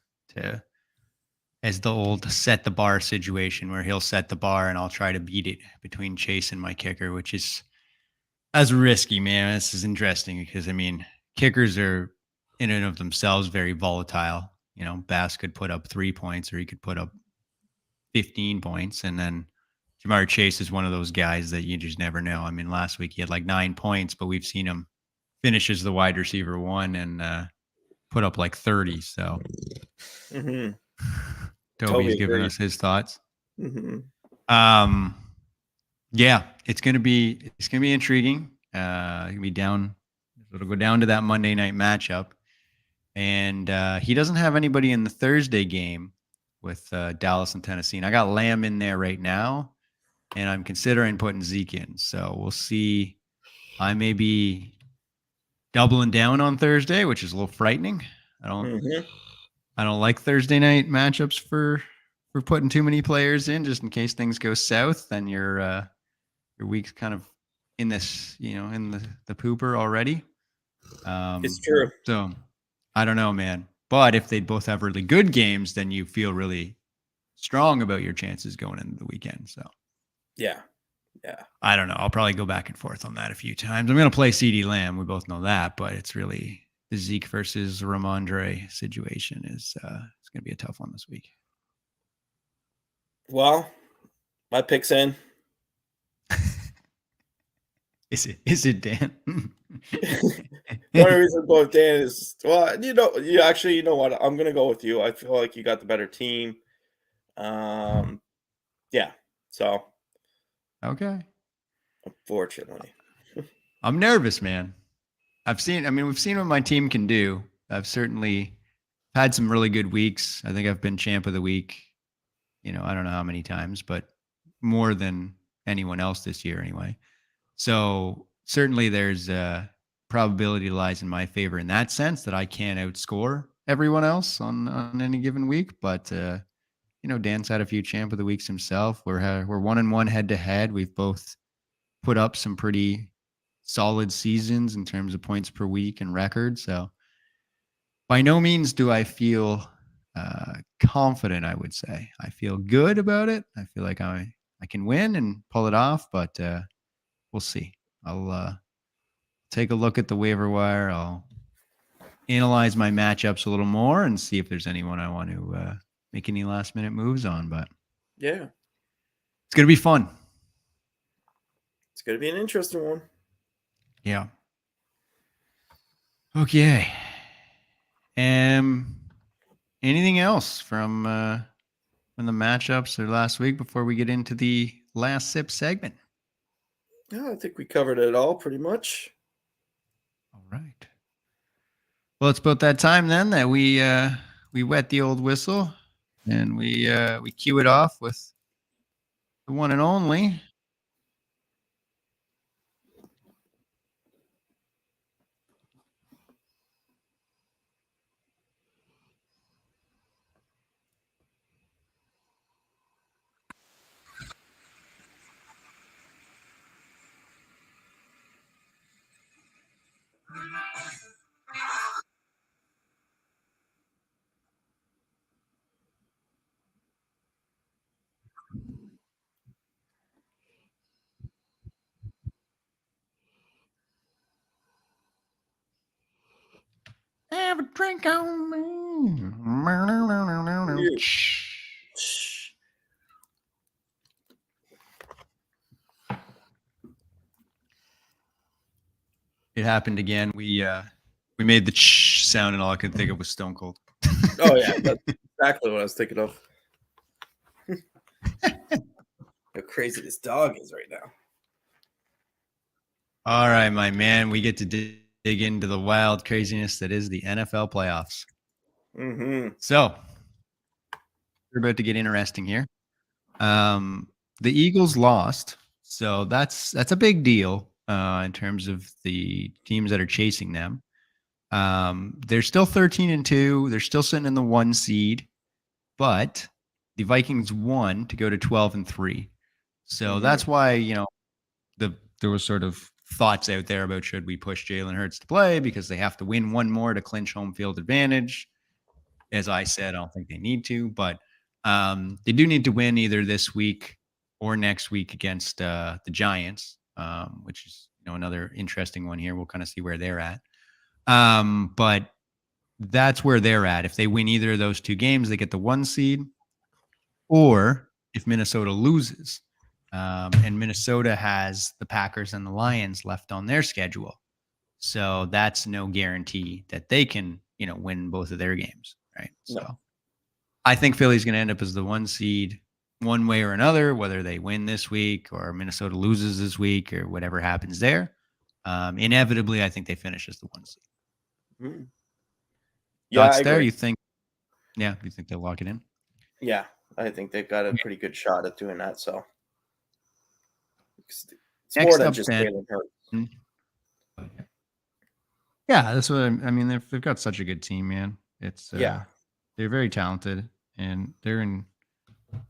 as the old set the bar situation where he'll set the bar and I'll try to beat it between Chase and my kicker, which is as risky, man. This is interesting because, I mean, kickers are in and of themselves very volatile. Bass could put up 3 points or he could put up 15 points. And then Jamar Chase is one of those guys that you just never know. I mean, last week he had like 9 points, but we've seen him finish as the wide receiver 1 and put up like 30. So Toby's giving us his thoughts. Mm-hmm. Yeah, it's gonna be intriguing. It'll go down to that Monday night matchup, and he doesn't have anybody in the Thursday game with Dallas and Tennessee. And I got Lamb in there right now, and I'm considering putting Zeke in. So we'll see. I may be doubling down on Thursday, which is a little frightening. I don't like Thursday night matchups for putting too many players in, just in case things go south. Then your week's kind of in this, in the pooper already. It's true. So I don't know, man. But if they both have really good games, then you feel really strong about your chances going into the weekend. So yeah. I don't know. I'll probably go back and forth on that a few times. I'm going to play CeeDee Lamb. We both know that, but it's really the Zeke versus Ramondre situation is it's going to be a tough one this week. Well, my pick's in. Is it Dan? The only reason I'm going with Dan is, well, you know what? I'm going to go with you. I feel like you got the better team. Yeah. So. Okay. Unfortunately. I'm nervous, man. we've seen what my team can do. I've certainly had some really good weeks. I think I've been champ of the week, I don't know how many times, but more than anyone else this year anyway. So certainly there's a probability lies in my favor in that sense that I can't outscore everyone else on any given week. But, Dan's had a few champ of the weeks himself. We're 1-1 head to head. We've both put up some pretty solid seasons in terms of points per week and record. So by no means do I feel confident, I would say. I feel good about it. I feel like I can win and pull it off, but we'll see. I'll take a look at the waiver wire. I'll analyze my matchups a little more and see if there's anyone I want to make any last minute moves on. But yeah, it's going to be fun. It's going to be an interesting one. Yeah. Okay. Anything else from the matchups or last week before we get into the last sip segment? Yeah, I think we covered it all pretty much. All right. Well, it's about that time then that we wet the old whistle and we cue it off with the one and only. Have a drink on me. It happened again. We made the sound, and all I could think of was Stone Cold. Oh yeah, that's exactly what I was thinking of. How crazy this dog is right now. All right, my man. We get to dig into the wild craziness that is the NFL playoffs. Mm-hmm. So we're about to get interesting here. The Eagles lost, so that's a big deal in terms of the teams that are chasing them. They're still 13-2. They're still sitting in the 1 seed, but the Vikings won to go to 12-3. So that's why, there was sort of thoughts out there about should we push Jalen Hurts to play because they have to win one more to clinch home field advantage. As I said, I don't think they need to, but they do need to win either this week or next week against the Giants, which is another interesting one here. We'll kind of see where they're at. But that's where they're at. If they win either of those 2 games, they get the 1 seed. Or if Minnesota loses, and Minnesota has the Packers and the Lions left on their schedule. So that's no guarantee that they can, win both of their games. Right. So I think Philly's going to end up as the 1 seed. one way or another, whether they win this week or Minnesota loses this week or whatever happens there. Inevitably, I think they finish as the 1 seed. Hmm. Yeah, Thoughts I there? agree. You think? Yeah, you think they'll lock it in? Yeah, I think they've got a pretty good shot at doing that. So it's more Next than up, just then. Jalen Hurts. Yeah, that's what I mean. They've got such a good team, man. It's Yeah. they're very talented, and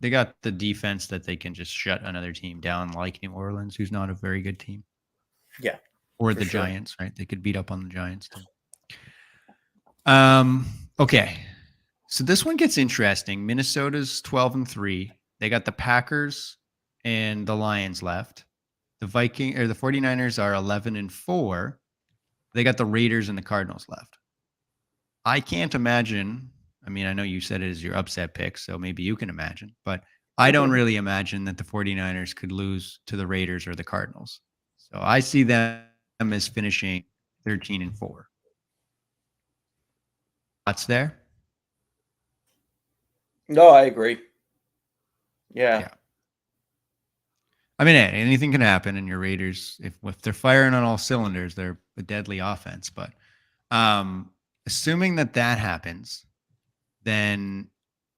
they got the defense that they can just shut another team down, like New Orleans, who's not a very good team. Yeah, or for the sure. Giants, right? They could beat up on the Giants too. Okay, so this one gets interesting. Minnesota's 12-3. They got the Packers and the Lions left. The 49ers are 11-4. They got the Raiders and the Cardinals left. I can't imagine. I mean, I know you said it is your upset pick, so maybe you can imagine, but I don't really imagine that the 49ers could lose to the Raiders or the Cardinals. So I see them as finishing 13-4. Thoughts there? No, I agree. Yeah. I mean, hey, anything can happen, and your Raiders, if they're firing on all cylinders, they're a deadly offense. But assuming that happens, then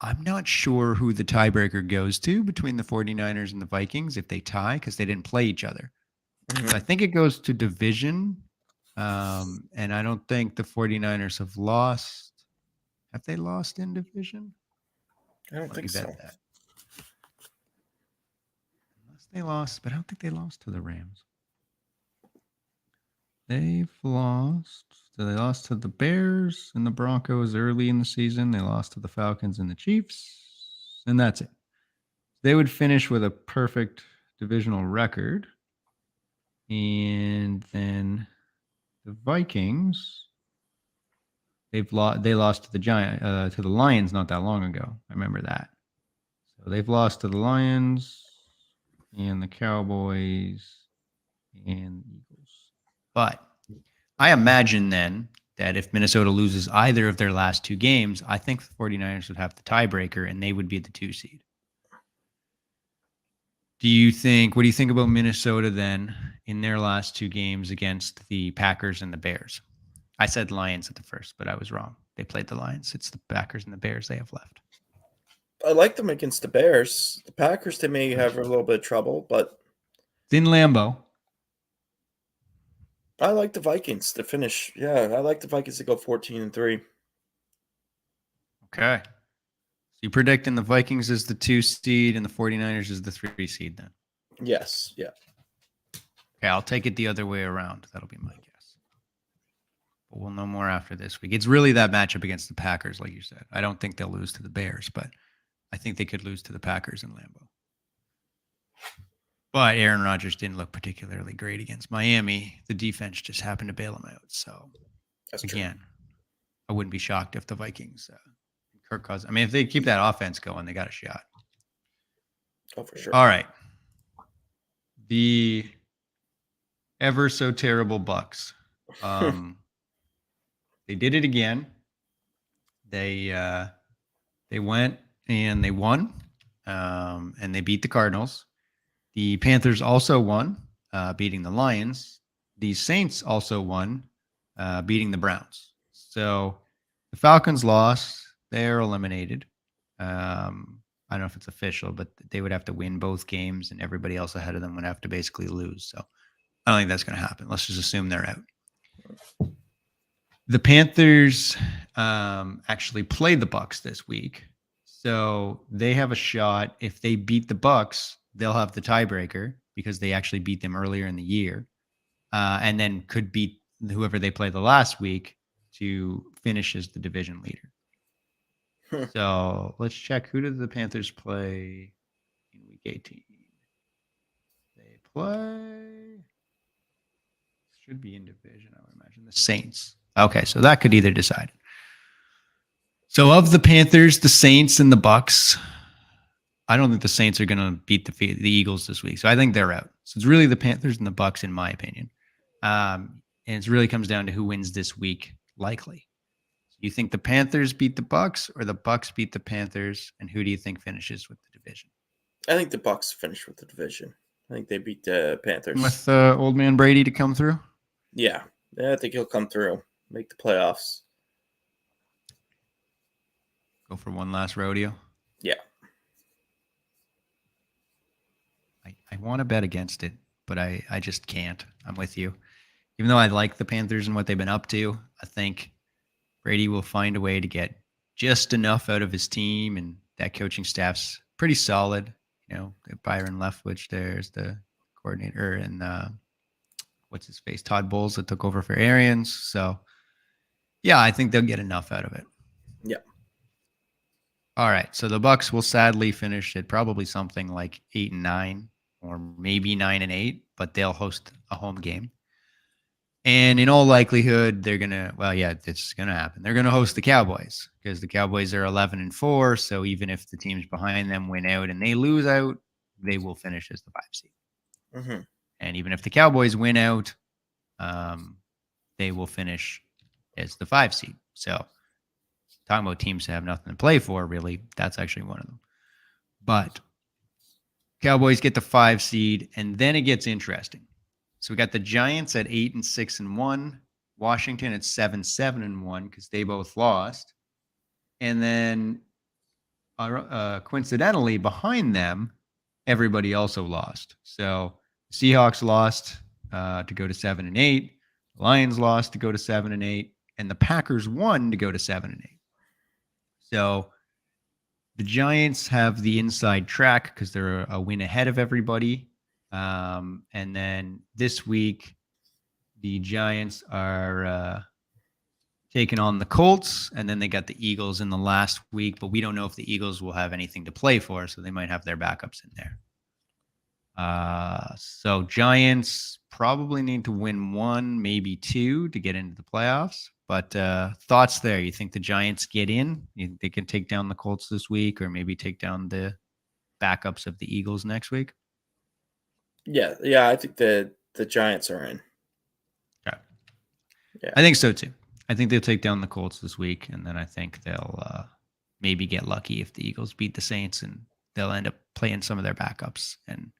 I'm not sure who the tiebreaker goes to between the 49ers and the Vikings if they tie, because they didn't play each other. So I think it goes to division. And I don't think the 49ers have lost. Have they lost in division? I don't think so. Unless they lost, but I don't think they lost to the Rams. They've lost. So they lost to the Bears and the Broncos early in the season. They lost to the Falcons and the Chiefs. And that's it. They would finish with a perfect divisional record. And then the Vikings, they lost to the to the Lions not that long ago. I remember that. So they've lost to the Lions and the Cowboys and the Eagles. But I imagine then that if Minnesota loses either of their last two games, I think the 49ers would have the tiebreaker and they would be the 2 seed. What do you think about Minnesota then in their last two games against the Packers and the Bears? I said Lions at the first, but I was wrong. They played the Lions. It's the Packers and the Bears they have left. I like them against the Bears. The Packers, to me, have a little bit of trouble, but It's in Lambeau. I like the Vikings to finish. Yeah, I like the Vikings to go 14-3. Okay. So you predicting the Vikings as the 2 seed and the 49ers as the 3 seed then? Yes, yeah. Okay, I'll take it the other way around. That'll be my guess. But we'll know more after this week. It's really that matchup against the Packers, like you said. I don't think they'll lose to the Bears, but I think they could lose to the Packers in Lambeau. But Aaron Rodgers didn't look particularly great against Miami. The defense just happened to bail him out. So, That's again, I wouldn't be shocked if the Vikings, Kirk Cousins, I mean, if they keep that offense going, they got a shot. Oh, for sure. All right. The ever so terrible Bucks. They did it again. They went and they won, and they beat the Cardinals. The Panthers also won, beating the Lions. The Saints also won, beating the Browns. So the Falcons lost. They're eliminated. I don't know if it's official, but they would have to win both games, and everybody else ahead of them would have to basically lose. So I don't think that's going to happen. Let's just assume they're out. The Panthers actually play the Bucks this week, so they have a shot. If they beat the Bucks, they'll have the tiebreaker because they actually beat them earlier in the year, and then could beat whoever they play the last week to finish as the division leader. So let's check. Who did the Panthers play in week 18? They play, should be in division, I would imagine, the Saints. Okay, so that could either decide. So of the Panthers, the Saints, and the Bucks, I don't think the Saints are going to beat the Eagles this week. So I think they're out. So it's really the Panthers and the Bucks, in my opinion. And it really comes down to who wins this week, likely. You think the Panthers beat the Bucks or the Bucks beat the Panthers? And who do you think finishes with the division? I think the Bucks finish with the division. I think they beat the Panthers. With old man Brady to come through? Yeah, I think he'll come through, make the playoffs. Go for one last rodeo? Yeah. I want to bet against it, but I just can't. I'm with you. Even though I like the Panthers and what they've been up to, I think Brady will find a way to get just enough out of his team, and that coaching staff's pretty solid. You know, Byron Leftwich there's the coordinator, and what's his face, Todd Bowles, that took over for Arians. So, yeah, I think they'll get enough out of it. Yeah. All right, so the Bucks will sadly finish at probably something like 8-9, or maybe 9-8, but they'll host a home game. And in all likelihood, they're gonna. Well, yeah, it's gonna happen. They're gonna host the Cowboys because the Cowboys are 11-4. So even if the teams behind them win out and they lose out, they will finish as the 5 seed. Mm-hmm. And even if the Cowboys win out, they will finish as the 5 seed. So talking about teams that have nothing to play for, really, that's actually one of them. But Cowboys get the 5 seed, and then it gets interesting. So we got the Giants at 8-6-1, Washington at 7-7-1 because they both lost, and then coincidentally behind them, everybody also lost. So Seahawks lost to go to 7-8, the Lions lost to go to 7-8, and the Packers won to go to 7-8. So the Giants have the inside track because they're a win ahead of everybody. And then this week, the Giants are taking on the Colts, and then they got the Eagles in the last week, but we don't know if the Eagles will have anything to play for, so they might have their backups in there. So Giants probably need to win 1, maybe 2 to get into the playoffs. But thoughts there? You think the Giants get in? You think they can take down the Colts this week, or maybe take down the backups of the Eagles next week? Yeah, I think the Giants are in. Okay. Yeah. I think so too. I think they'll take down the Colts this week, and then I think they'll maybe get lucky if the Eagles beat the Saints, and they'll end up playing some of their backups and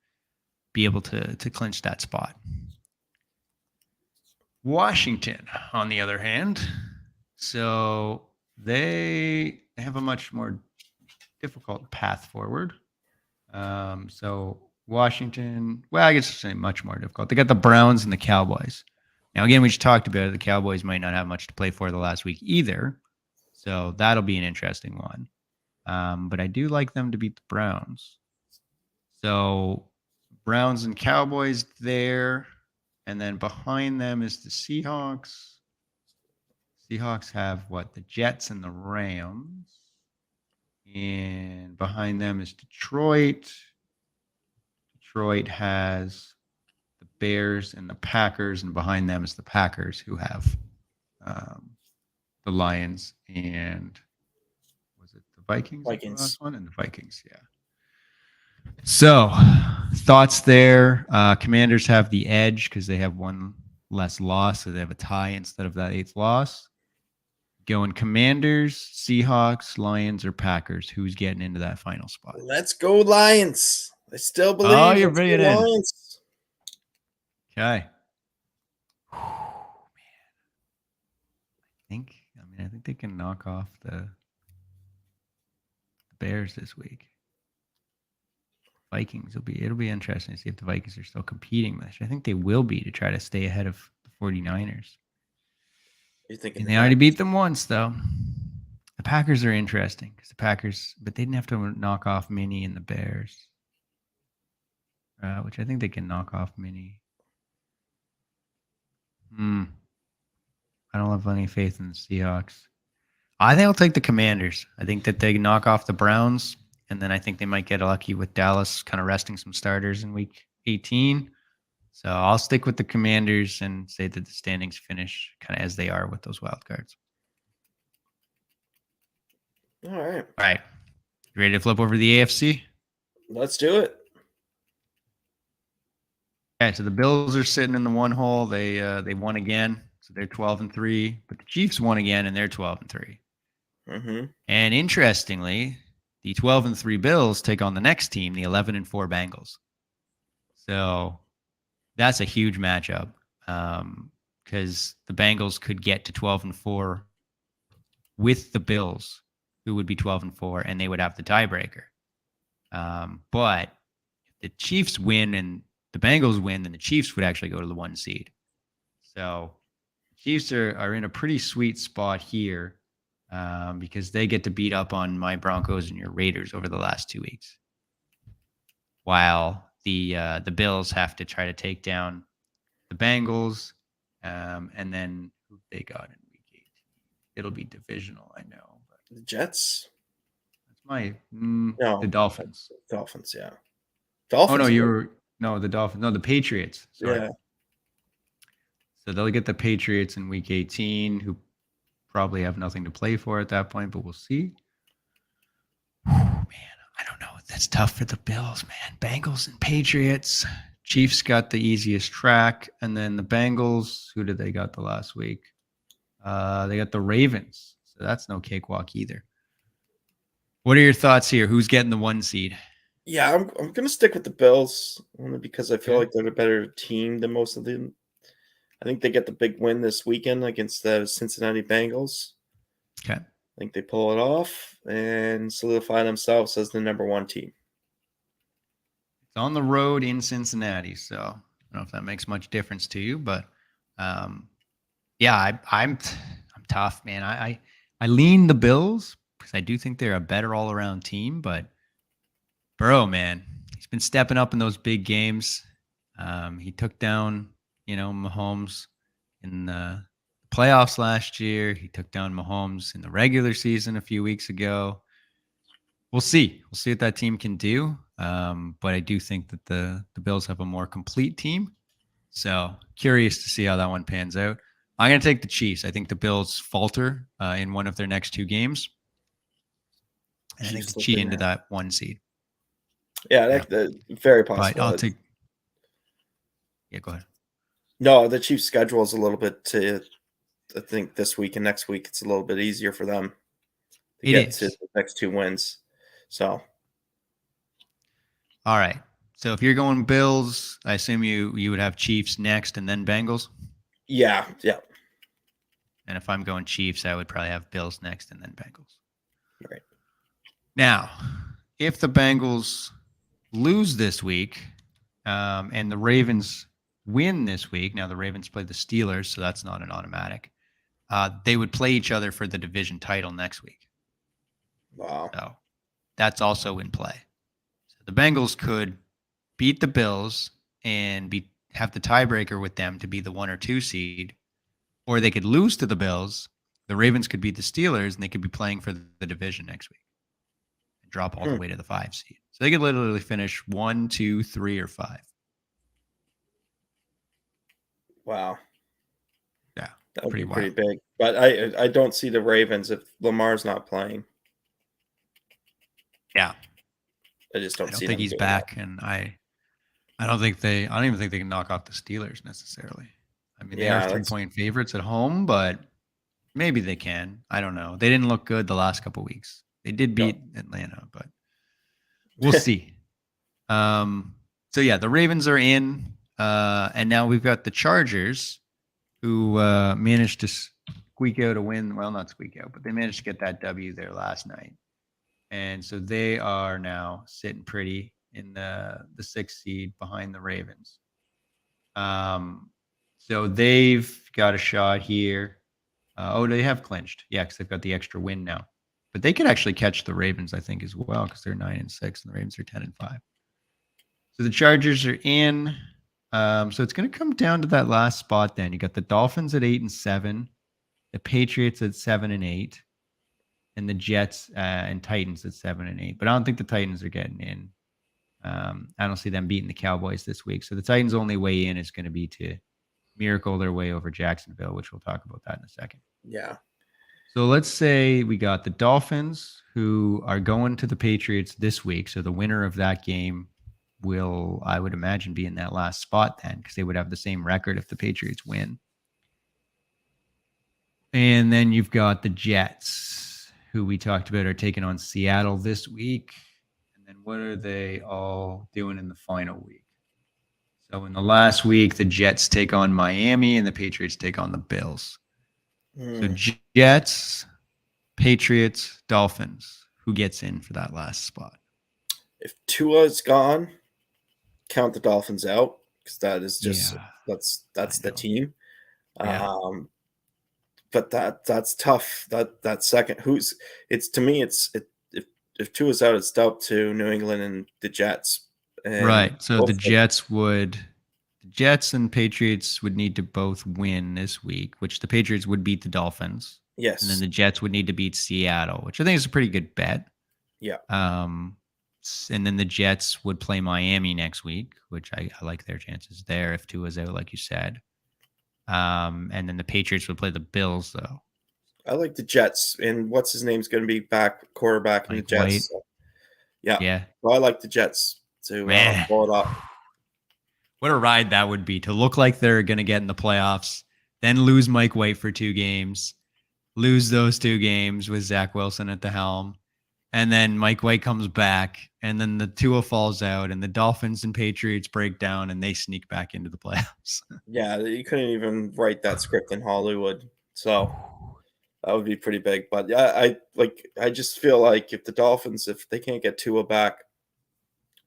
be able to clinch that spot. Washington, on the other hand, so they have a much more difficult path forward. So Washington, well, I guess I'd say much more difficult. They got the Browns and the Cowboys. Now, again, we just talked about it. The Cowboys might not have much to play for the last week either. So that'll be an interesting one. But I do like them to beat the Browns. So Browns and Cowboys there. And then behind them is the Seahawks. Seahawks have what? The Jets and the Rams. And behind them is Detroit. Detroit has the Bears and the Packers. And behind them is the Packers, who have the Lions and was it the Vikings? Vikings. The last one? And the Vikings, yeah. So, thoughts there. Commanders have the edge because they have one less loss, so they have a tie instead of that 8th loss. Going Commanders, Seahawks, Lions, or Packers? Who's getting into that final spot? Let's go Lions. I still believe. Oh, you're bringing it in. Lions. Okay. Man. I think they can knock off the Bears this week. Vikings it'll be interesting to see if the Vikings are still competing, which I think they will be, to try to stay ahead of the 49ers. You're thinking And they already beat them once, though. The Packers are interesting because but they didn't have to knock off Minnie and the Bears, which I think they can knock off Minnie. I don't have any faith in the Seahawks. I think I'll take the Commanders. I think that they knock off the Browns. And then I think they might get lucky with Dallas kind of resting some starters in week 18. So I'll stick with the Commanders and say that the standings finish kind of as they are with those wild cards. All right. All right. You ready to flip over to the AFC? Let's do it. Okay, so the Bills are sitting in the one hole. They won again, so they're 12-3. But the Chiefs won again, and they're 12-3. Mm-hmm. And interestingly, the 12-3 Bills take on the next team, the 11-4 Bengals. So that's a huge matchup because the Bengals could get to 12-4 with the Bills, who would be 12-4, and they would have the tiebreaker. But if the Chiefs win and the Bengals win, then the Chiefs would actually go to the 1 seed. So Chiefs are in a pretty sweet spot here because they get to beat up on my Broncos and your Raiders over the last 2 weeks, while the Bills have to try to take down the Bengals, and then who they got in week 18. It'll be divisional, I know. But The Jets? that's my No. the Dolphins. Dolphins, yeah. Oh no, Dolphins. the Dolphins. No, the Patriots. Sorry. Yeah. So they'll get the Patriots in week 18, who probably have nothing to play for at that point, but we'll see. Man, I don't know. That's tough for the Bills, man. Bengals and Patriots. Chiefs got the easiest track, and then the Bengals, who did they got the last week? They got the Ravens, so that's no cakewalk either. What are your thoughts here? Who's getting the 1 seed? Yeah, I'm gonna stick with the Bills only because I feel Okay. like they're a better team than most of them. I think they get the big win this weekend against the Cincinnati Bengals. Okay. I think they pull it off and solidify themselves as the number 1 team. It's on the road in Cincinnati, so I don't know if that makes much difference to you, but yeah, I'm tough, man. I lean the Bills because I do think they're a better all around team, but Burrow, man, he's been stepping up in those big games. He took down, Mahomes in the playoffs last year. He took down Mahomes in the regular season a few weeks ago. We'll see. We'll see what that team can do. But I do think that the Bills have a more complete team. So curious to see how that one pans out. I'm going to take the Chiefs. I think the Bills falter in one of their next 2 games. And I think Chiefs they cheat looking into at- that 1 seed. Yeah, that's very But possible. I'll take. Yeah, go ahead. No, the Chiefs' schedule is a little bit. I think this week and next week it's a little bit easier for them to It get is. to the next 2 wins. So All right. So if you're going Bills, I assume you would have Chiefs next and then Bengals. yeah. And if I'm going Chiefs, I would probably have Bills next and then Bengals. Right. Now, if the Bengals lose this week and the Ravens win this week, now the Ravens play the Steelers, so that's not an automatic. They would play each other for the division title next week. Wow. So that's also in play. So the Bengals could beat the Bills and have the tiebreaker with them to be the 1 or 2 seed, or they could lose to the Bills. The Ravens could beat the Steelers, and they could be playing for the division next week and drop all the way to the 5 seed. So they could literally finish 1, 2, 3, or 5. Wow. Yeah, That would pretty be pretty wild. big. But I don't see the Ravens if Lamar's not playing. Yeah, I just don't I don't see think them he's doing back, and I don't even think they can knock off the Steelers necessarily. I mean, they Yeah, are that's- 3-point favorites at home, but maybe they can. I don't know. They didn't look good the last couple weeks. They did No. beat Atlanta, but we'll see. So yeah, the Ravens are in, and now we've got the Chargers, who managed to squeak out a win. Well, not squeak out, but they managed to get that W there last night, and so they are now sitting pretty in the 6th seed behind the Ravens. So they've got a shot here. They have clinched. Yeah, because they've got the extra win now. But they could actually catch the Ravens, I think, as well, because they're 9-6 and the Ravens are 10-5. So the Chargers are in. So it's going to come down to that last spot then. You got the Dolphins at 8-7, the Patriots at 7-8, and the Jets and Titans at 7-8. But I don't think the Titans are getting in. I don't see them beating the Cowboys this week. So the Titans' only way in is going to be to miracle their way over Jacksonville, which we'll talk about that in a second. Yeah. So let's say we got the Dolphins, who are going to the Patriots this week. So the winner of that game will, I would imagine, be in that last spot then, because they would have the same record if the Patriots win. And then you've got the Jets, who we talked about, are taking on Seattle this week. And then what are they all doing in the final week? So in the last week, the Jets take on Miami and the Patriots take on the Bills. So Jets, Patriots, Dolphins. Who gets in for that last spot? If Tua's gone, count the Dolphins out because that is just that's the team. Yeah. But that's tough. That second, to me, if Tua's out, it's up to New England and the Jets. And right. So the Jets and Patriots would need to both win this week, which the Patriots would beat the Dolphins. Yes. And then the Jets would need to beat Seattle, which I think is a pretty good bet. Yeah. And then the Jets would play Miami next week, which I like their chances there if Tua's out, like you said. And then the Patriots would play the Bills, though. I like the Jets, and what's his name's going to be back quarterback in the Jets. So, yeah. Well, I like the Jets to pull it up. What a ride that would be to look like they're going to get in the playoffs, then lose Mike White for 2 games, lose those 2 games with Zach Wilson at the helm, and then Mike White comes back, and then the Tua falls out, and the Dolphins and Patriots break down, and they sneak back into the playoffs. Yeah, you couldn't even write that script in Hollywood, so that would be pretty big. But yeah, I just feel like if the Dolphins, if they can't get Tua back,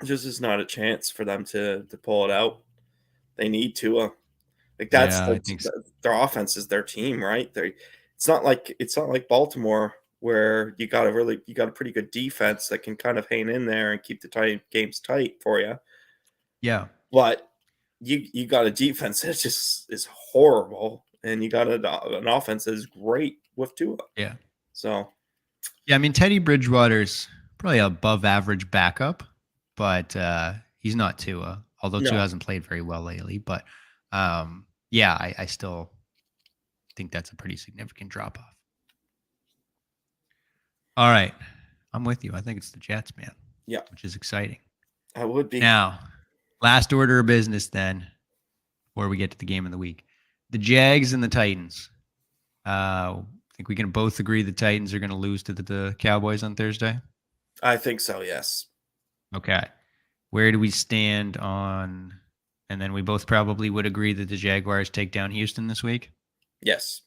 just is not a chance for them to pull it out. They need Tua. Like that's their offense is their team, right? It's not like Baltimore where you got a pretty good defense that can kind of hang in there and keep the games tight for you. Yeah, but you got a defense that just is horrible, and you got an offense that is great with Tua. Yeah. So. Yeah, I mean Teddy Bridgewater's probably above average backup, but he's not Tua. Although Tua hasn't played very well lately, but I still think that's a pretty significant drop off. All right. I'm with you. I think it's the Jets, man. Yeah. Which is exciting. I would be. Now, last order of business then, before we get to the game of the week. The Jags and the Titans. I think we can both agree the Titans are going to lose to the Cowboys on Thursday? I think so, yes. Okay. Where do we stand on... And then we both probably would agree that the Jaguars take down Houston this week? Yes.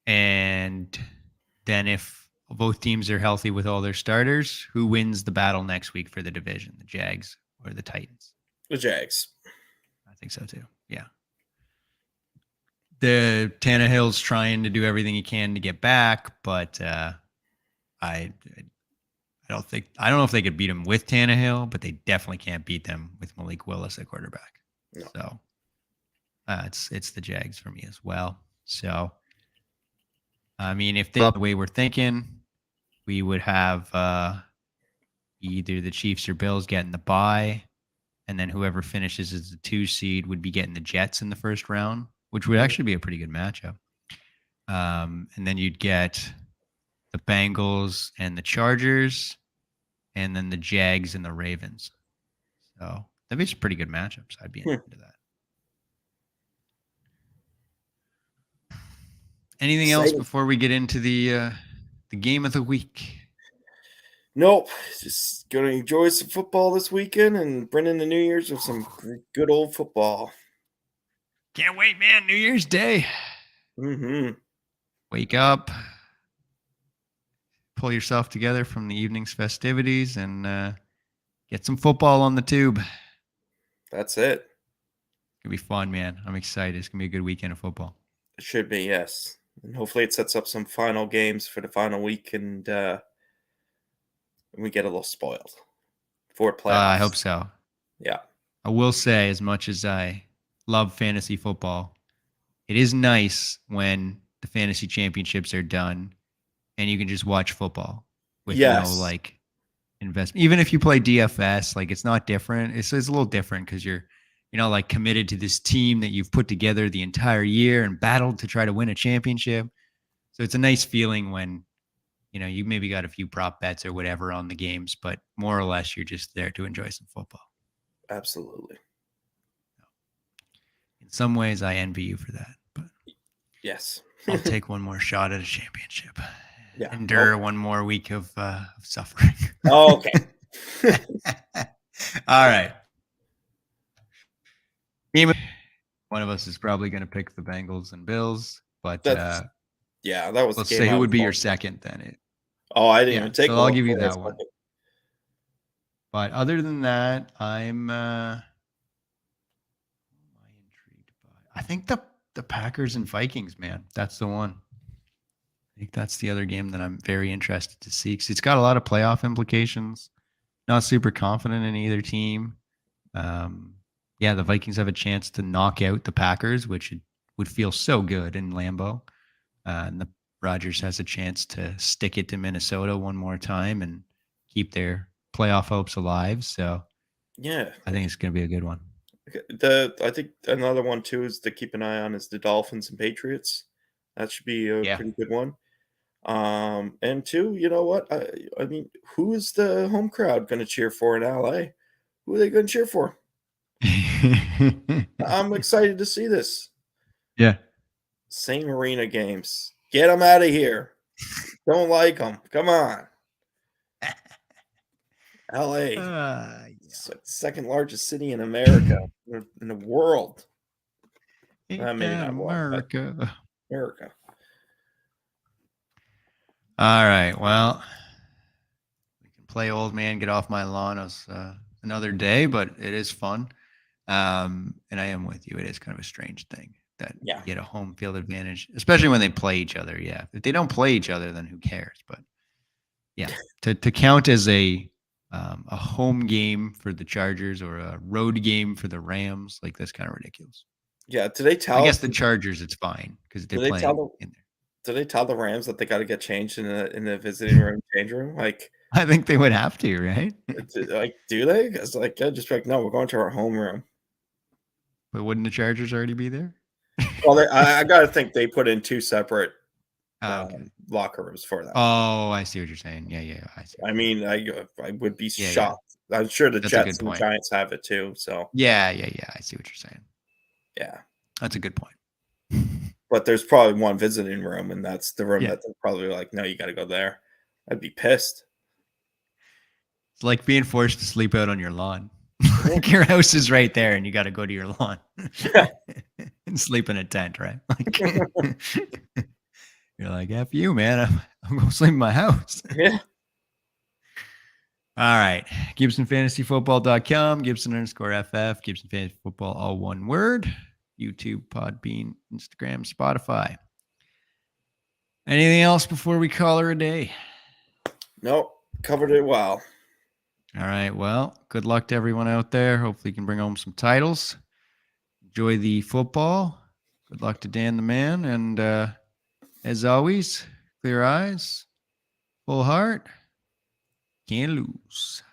And then if both teams are healthy with all their starters, who wins the battle next week for the division, the Jags or the Titans? The Jags. I think so too. Yeah. The Tannehill's trying to do everything he can to get back, but I don't know if they could beat him with Tannehill, but they definitely can't beat them with Malik Willis at quarterback. No. So it's the Jags for me as well. So I mean, if the way we're thinking, we would have either the Chiefs or Bills getting the bye, and then whoever finishes as the 2 seed would be getting the Jets in the first round, which would actually be a pretty good matchup. And then you'd get the Bengals and the Chargers, and then the Jags and the Ravens. So that'd be some pretty good matchups. I'd be into that. Anything else before we get into the game of the week? Nope. Just going to enjoy some football this weekend and bring in the New Year's with some good old football. Can't wait, man. New Year's Day. Mm-hmm. Wake up. Pull yourself together from the evening's festivities and get some football on the tube. That's it. It's going to be fun, man. I'm excited. It's going to be a good weekend of football. It should be, yes. And hopefully it sets up some final games for the final week and we get a little spoiled for playoffs. I hope so. Yeah. I will say, as much as I love fantasy football, it is nice when the fantasy championships are done and you can just watch football with no investment. Even if you play DFS, it's not different. It's a little different because you're committed to this team that you've put together the entire year and battled to try to win a championship. So it's a nice feeling when, you maybe got a few prop bets or whatever on the games, but more or less you're just there to enjoy some football. Absolutely. In some ways I envy you for that, but yes, I'll take one more shot at a championship. Yeah. endure one more week of suffering. Oh, okay. All right. One of us is probably going to pick the Bengals and Bills, but That was the let's game say I who was would be your going for. second then. Oh, I didn't Yeah, even take so a I'll look give you for that it. one. But other than that, I'm intrigued by. I think the Packers and Vikings, man. That's the one. I think that's the other game that I'm very interested to see because it's got a lot of playoff implications. Not super confident in either team. Yeah, the Vikings have a chance to knock out the Packers, which would feel so good in Lambeau. And the Rodgers has a chance to stick it to Minnesota one more time and keep their playoff hopes alive. So Yeah. I think it's going to be a good one. I think another one too is to keep an eye on is the Dolphins and Patriots. That should be a Yeah. pretty good one. And two, you know what? I mean, who is the home crowd going to cheer for in LA? Who are they going to cheer for? I'm excited to see this. Yeah. Same arena games. Get them out of here. Don't like them. Come on. LA. It's like the second largest city in America, in the world. Maybe not world, but America. America. All right. Well, we can play old man, get off my lawn as another day, but it is fun. And I am with you. It is kind of a strange thing that Yeah. you get a home field advantage, especially when they play each other. Yeah. If they don't play each other, then who cares? But yeah, to count as a home game for the Chargers or a road game for the Rams, like that's kind of ridiculous. Yeah. Did they tell? I guess the Chargers, it's fine because they're playing in there. Did they tell the Rams that they got to get changed in the visiting room change room? Like, I think they would have to, right? like, do they? Because like, just like, no, we're going to our home room. But wouldn't the Chargers already be there? Well, I got to think they put in two separate Okay. locker rooms for that. Oh, I see what you're saying. Yeah, I see. I mean, I would be Yeah. shocked. I'm sure the That's a Jets good and point. Giants have it too. So Yeah. I see what you're saying. yeah, That's a good point. but there's probably one visiting room, and that's the room Yeah. that they're probably like, no, you got to go there. I'd be pissed. It's like being forced to sleep out on your lawn. Like your house is right there, and you got to go to your lawn and sleep in a tent, right? Like you're like, F you, man. I'm going to sleep in my house. Yeah. All right. GibsonFantasyFootball.com, Gibson_FF, Gibson Fantasy Football, all one word. YouTube, Podbean, Instagram, Spotify. Anything else before we call her a day? Nope. Covered it well. All right. Well, good luck to everyone out there. Hopefully you can bring home some titles. Enjoy the football. Good luck to Dan the man. And as always, clear eyes, full heart, can't lose.